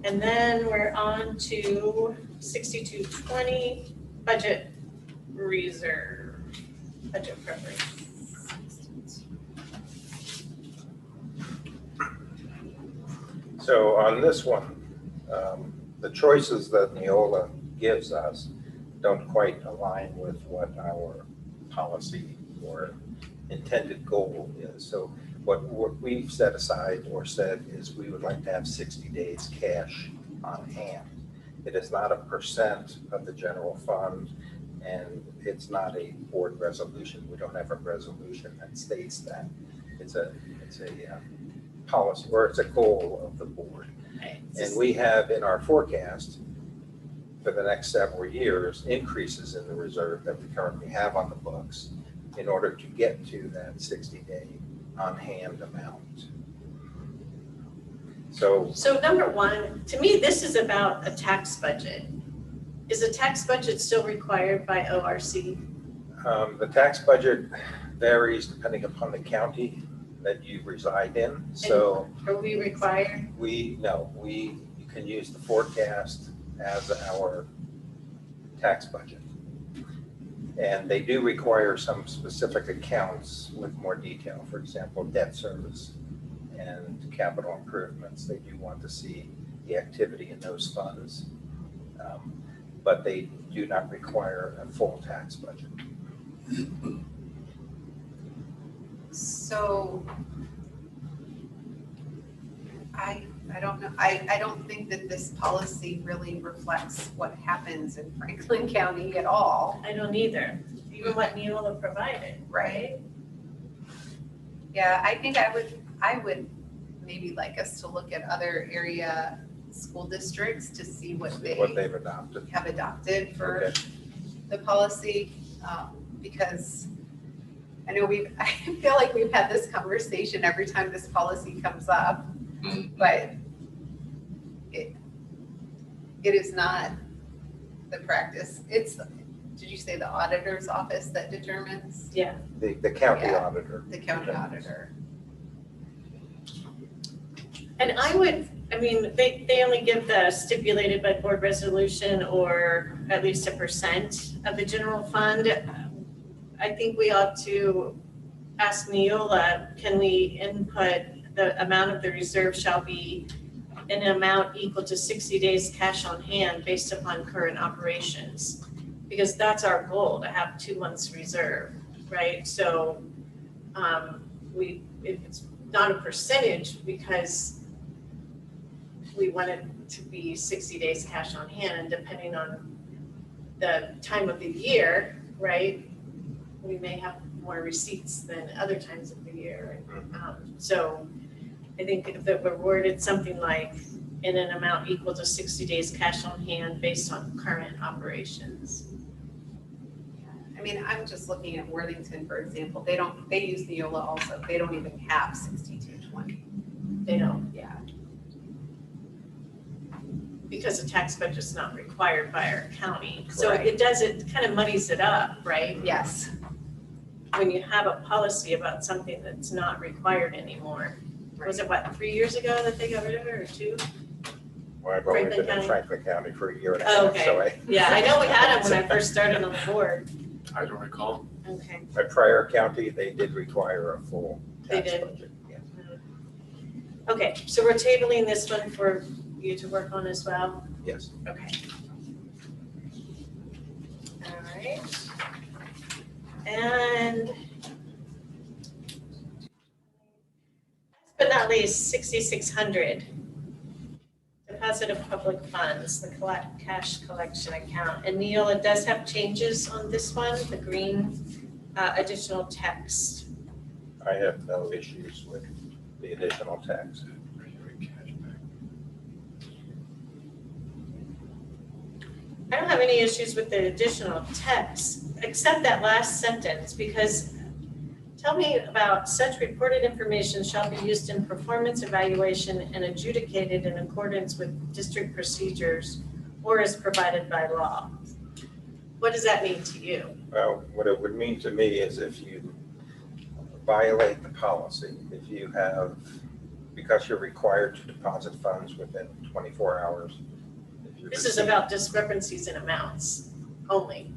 And then we're on to 6220, budget reserve, budget preference. So on this one, the choices that Neola gives us don't quite align with what our policy or intended goal is. So what we've set aside or said is we would like to have 60 days cash on hand. It is not a percent of the general fund, and it's not a board resolution. We don't have a resolution that states that. It's a policy, or it's a goal of the board. And we have in our forecast for the next several years, increases in the reserve that we currently have on the books in order to get to that 60-day on-hand amount. So So number one, to me, this is about a tax budget. Is a tax budget still required by ORC? the tax budget varies depending upon the county that you reside in. So Are we required? we can use the forecast as our tax budget. And they do require some specific accounts with more detail. For example, debt service and capital improvements. They do want to see the activity in those funds. But they do not require a full tax budget. So I don't know, I don't think that this policy really reflects what happens in Franklin County at all. I don't either, even what Neola provided, right? Yeah, I think I would maybe like us to look at other area school districts to see what They've adopted. have adopted for Okay. the policy, because I know I feel like we've had this conversation every time this policy comes up, but it is not the practice. It's, did you say the auditor's office that determines? Yeah. The county Yeah. auditor. The county auditor. And I mean, they only give the stipulated by board resolution or at least a percent of the general fund. I think we ought to ask Neola, can we input the amount of the reserve shall be an amount equal to 60 days cash on hand based upon current operations? Because that's our goal, to have 2 months reserve, right? So if it's not a percentage, because we want it to be 60 days cash on hand, and depending on the time of the year, right? We may have more receipts than other times of the year. So I think if it were worded something like in an amount equal to 60 days cash on hand based on current operations. I mean, I'm just looking at Worthington, for example. They use Neola also. They don't even have 6220. They don't, Yeah. because the tax budget's not required by our county. So Correct. it kind of muddies it up, right? Yes. When you have a policy about something that's not required anymore. Was it what, 3 years ago that they got rid of it, or 2? Well, I've only Franklin been in County? Franklin County for a year and a Oh, half, so okay. Yeah, I know we had them when I first started on the board. I don't recall. Okay. my prior county, they did require a full They tax did? budget. Yeah. Okay, so we're tabling this one for you to work on as well? Yes. Okay. All right. And last but not least, 6,600. Deposit of public funds, the cash collection account. And Neola does have changes on this one, the green additional text. I have no issues with the additional tax. I don't have any issues with the additional text, except that last sentence, because tell me about such reported information shall be used in performance evaluation and adjudicated in accordance with district procedures or as provided by law. What does that mean to you? Well, what it would mean to me is if you violate the policy, if you have, because you're required to deposit funds within 24 hours. if you This is receive- about discrepancies in amounts only.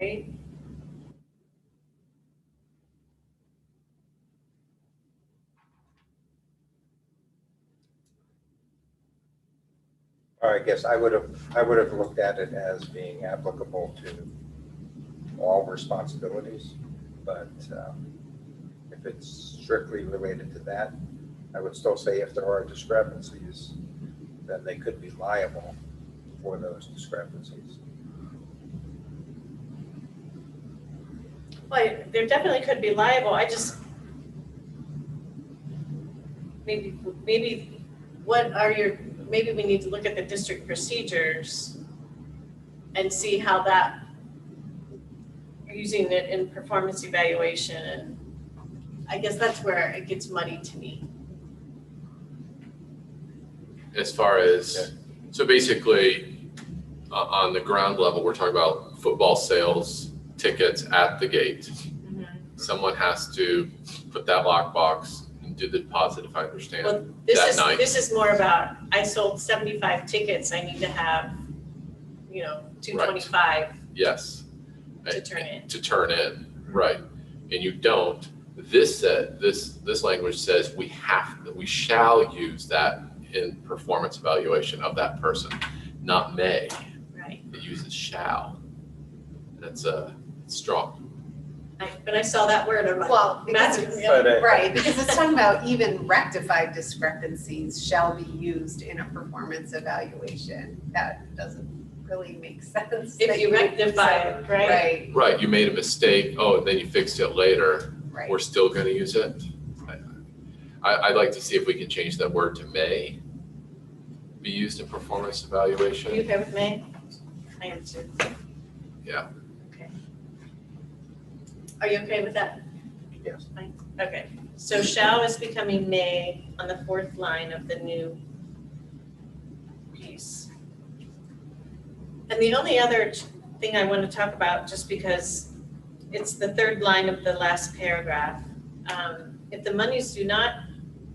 Right? I guess I would have looked at it as being applicable to all responsibilities, but if it's strictly related to that, I would still say if there are discrepancies, then they could be liable for those discrepancies. Well, there definitely could be liable. I just, maybe what are your, maybe we need to look at the district procedures and see how that, using it in performance evaluation, and I guess that's where it gets muddy to me. As far as, so basically, on the ground level, we're talking about football sales, tickets at the gate. Someone has to put that lockbox and do the deposit, if I understand. Well, That night. this is more about, I sold 75 tickets, I need to have, 225 Yes. to turn in. To turn in, right. And you don't. This language says we shall use that in performance evaluation of that person, not may. Right. It uses shall. That's strong. But I saw that word, I'm like, Well, because that's, it's, right, because it's talking about even rectified discrepancies shall be used in a performance evaluation. That doesn't really make sense. if that you would rectify say- it, right? Right, Right, you made a mistake, and then you fixed it later. right. We're still gonna use it. I'd like to see if we can change that word to may be used in performance Are you evaluation. okay with me? I am too. Yeah. Okay. Are you okay with that? Yes. Fine. Okay, so shall is becoming may on the 4th line of the new piece. And the only other thing I want to talk about, just because it's the 3rd line of the last paragraph. If the monies do not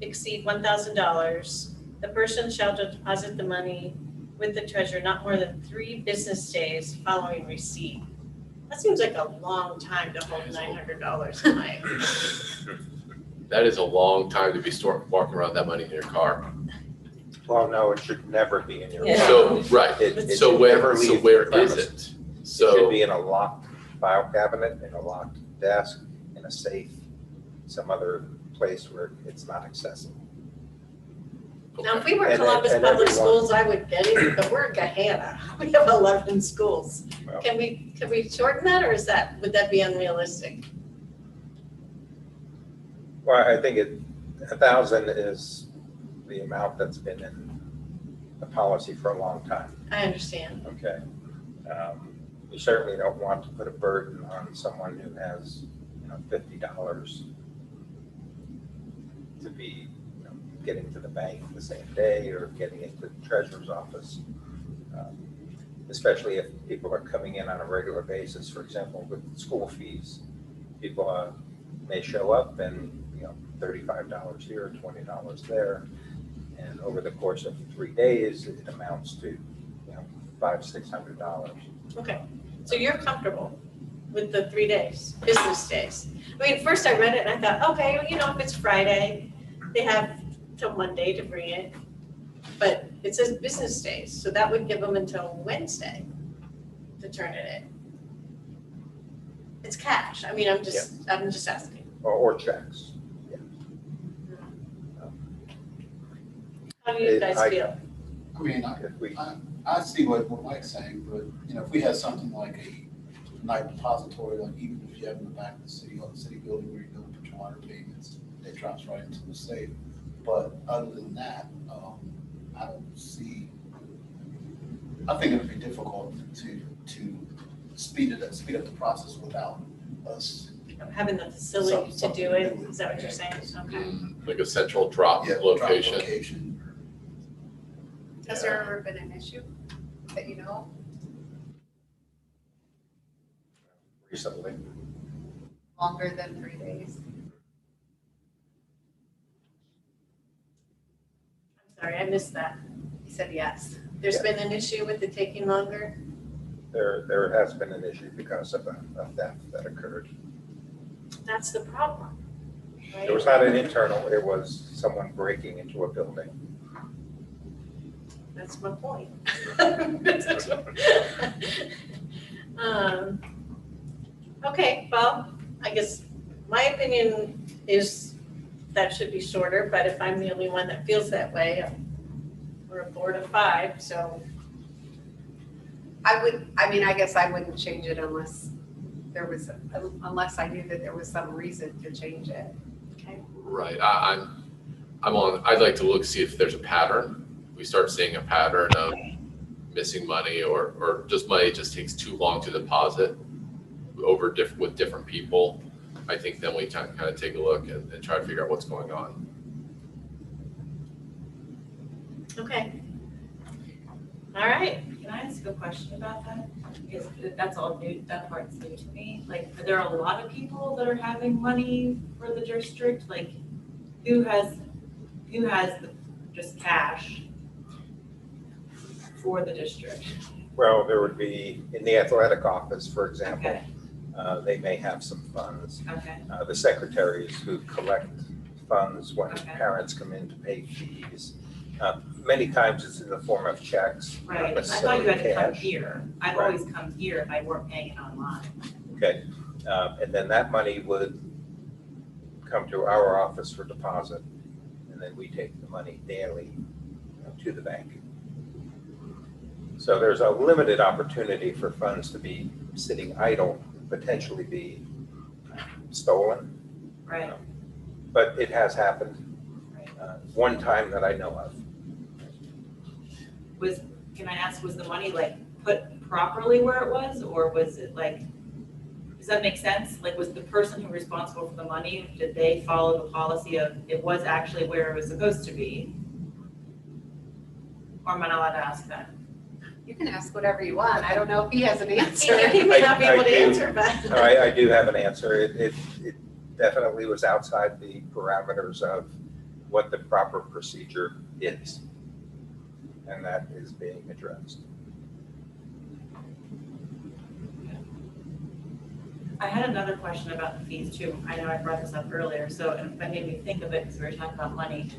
exceed $1,000, the person shall deposit the money with the treasurer not more than 3 business days following receipt. That seems like a long time to hold $900 in my. That is a long time to be walking around that money in your car. Well, no, it should never be in your. Yeah. So, right, It so should where, never so leave where the is premise. it? It should So, be in a locked file cabinet, in a locked desk, in a safe, some other place where it's not accessible. Now, if we were And- Columbus and Public everyone- Schools, I would get it, but we're Gahanna. We have 11 schools. Well- Can we shorten that, or would that be unrealistic? Well, I think 1,000 is the amount that's been in the policy for a long time, I understand. okay? We certainly don't want to put a burden on someone who has, $50 to be, getting to the bank the same day or getting into the treasurer's office. Especially if people are coming in on a regular basis, for example, with school fees. People may show up and, $35 here, $20 there. And over the course of 3 days, it amounts to, $500-600. Okay, so you're comfortable with the 3 days, business days? I mean, first I read it and I thought, okay, well, if it's Friday, they have till Monday to bring it. But it says business days, so that would give them until Wednesday to turn it in. It's cash. I mean, I'm just asking. Or checks. How do you guys feel? I mean, I see what Mike's saying, but, if we had something like a night depository, like even if you have in the back of the city building where you go put your water payments, it drops right into the safe. But other than that, I don't see, I think it would be difficult to speed up the process without us. Having the facility to do it, is that what you're saying? Okay. Like a central drop location. Has there ever been an issue that you know? Recently. Longer than 3 days? I'm sorry, I missed that. He said yes. There's been an issue with it taking longer? There has been an issue because of a theft that occurred. That's the problem, right? It was not an internal, it was someone breaking into a building. That's my point. Okay, well, I guess my opinion is that should be shorter, but if I'm the only one that feels that way, we're a board of 5, so. I guess I wouldn't change it unless I knew that there was some reason to change it. Okay. Right, I'd like to see if there's a pattern. We start seeing a pattern of missing money or just money just takes too long to deposit with different people. I think then we kind of take a look and try to figure out what's going on. Okay. All right. Can I ask a question about that? Because that's all new, that part's new to me. Like, are there a lot of people that are having money for the district? Like, who has just cash for the district? Well, there would be, in the athletic office, for example, Okay. They may have some funds. Okay. The secretaries who collect funds when Okay. parents come in to pay fees. Many times it's in the form of checks. not Right, I thought necessarily you had to come cash. here. I've Right. always come here if I weren't paying it online. Okay, and then that money would come to our office for deposit, and then we take the money daily to the bank. So there's a limited opportunity for funds to be sitting idle, potentially be stolen, Right, but it has happened right. one time that I know of. Can I ask, was the money like put properly where it was, or was it like, does that make sense? Like, was the person who was responsible for the money, did they follow the policy of it was actually where it was supposed to be? Or am I not allowed to ask that? You can ask whatever you want. I don't know if he has an answer. He may not be able to I do. answer, but. I do have an answer. It definitely was outside the parameters of what the proper procedure is. And that is being addressed. I had another question about the fees too. I know I brought this up earlier, so and that made me think of it because we were talking about money.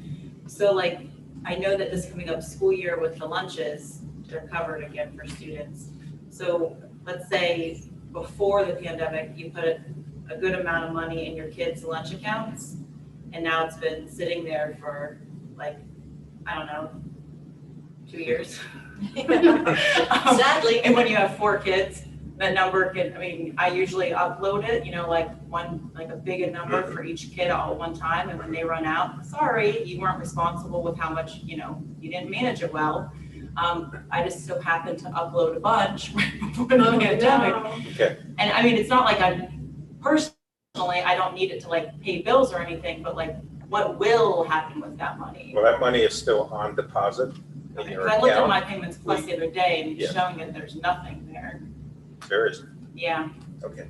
So like, I know that this coming up school year with the lunches, they're covered again for students. So let's say before the pandemic, you put a good amount of money in your kids' lunch accounts, and now it's been sitting there for like, I don't know, 2 years. Sadly. And when you have 4 kids, that number can, I mean, I usually upload it, like a big number for each kid all at one time. And when they run out, sorry, you weren't responsible with how much, you didn't manage it well. I just so happened to upload a bunch right before the pandemic. Okay. And I mean, it's not like personally, I don't need it to like pay bills or anything, but like, what will happen with that money? Well, that money is still on deposit in Okay, your 'cause I looked at account. my payments plus the other day and it's Yeah. showing that there's nothing there. There is, Yeah, okay.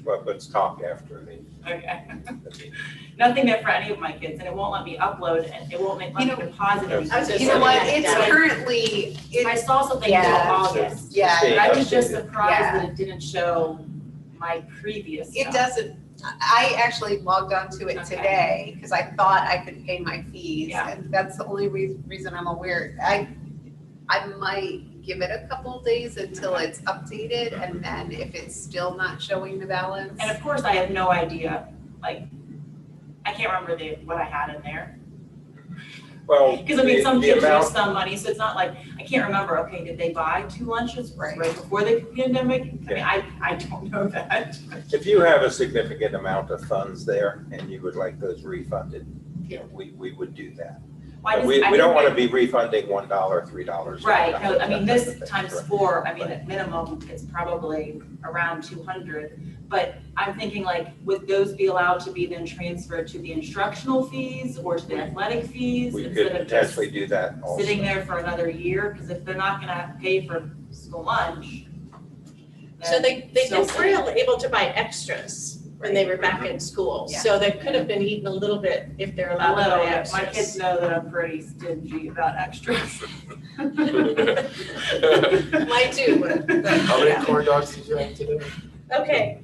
Well, let's talk after the okay. meeting. Nothing there for any of my kids, and it won't let me upload and it won't let me deposit anything. I was just You know what, saying it's that. currently, I saw something until Yeah. August, yeah, but I was just Updated. surprised Yeah. that it didn't show my previous it stuff. doesn't, I actually logged onto it Okay. today because I thought I could pay my fees. Yeah. And that's the only reason I'm aware. I might give it a couple days until it's updated, and then if it's still not showing the balance. And of course, I have no idea, like, I can't remember what I had in there. Well, Because I mean, some the kids use amount, some money, so it's not like, I can't remember, okay, did they buy 2 lunches Right. right before the pandemic? I mean, I don't know that. if you have a significant amount of funds there and you would like those refunded, you know, we would do that. Why But does- we I don't think want to that- be refunding $1, $3. Right, no, I mean, that this type of thing. times Right. 4, I mean, at minimum, it's probably around 200. But I'm thinking like, would those be allowed to be then transferred to the instructional fees or to the athletic fees We instead could of just potentially do that also. sitting there for another year? Because if they're not gonna pay for school lunch. So they still were able to buy extras when they were back in school. Yeah. So they could have been eating a little bit if they're A allowed to little buy bit. extras. My kids know that I'm pretty stingy about extras. Mine too, but How many corn dogs did you have today? okay.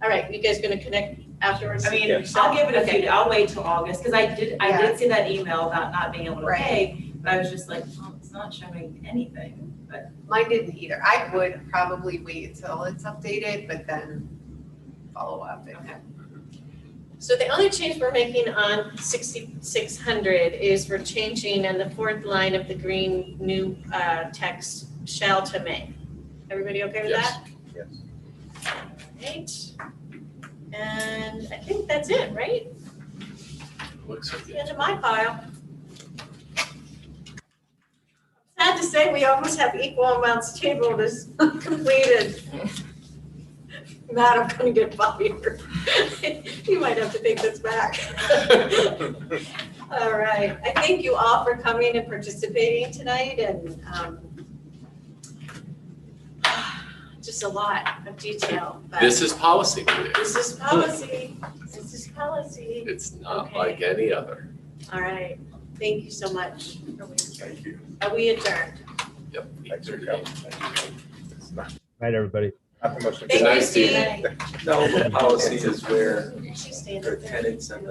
All right, you guys gonna connect afterwards? I mean, Yes. I'll give it a Okay. few, I'll wait till August, because I Yeah. did see that email about not being able to Right. pay, but I was just like, oh, it's not showing anything, but. Mine didn't either. I would probably wait until it's updated, but then follow up. Okay. So the only change we're making on 6600 is we're changing in the fourth line of the green new text, shall to may. Everybody okay with Yes. that? Yes. Right. And I think that's it, right? Looks like The it. end of my file. Sad to say, we almost have equal amounts tabled as completed. Matt, I'm gonna get fired. You might have to take this back. All right, I thank you all for coming and participating tonight, and just a lot of detail. But This is policy meeting. This is policy, this is policy. It's not Okay. like any other. All right, thank you so much. Thank you. Are we adjourned? Yep. Thanks for 8:38. coming. It's not Night, everybody. the most Thank you, night, Steve. Steve. No, policy is where She's staying the up there. tenants and the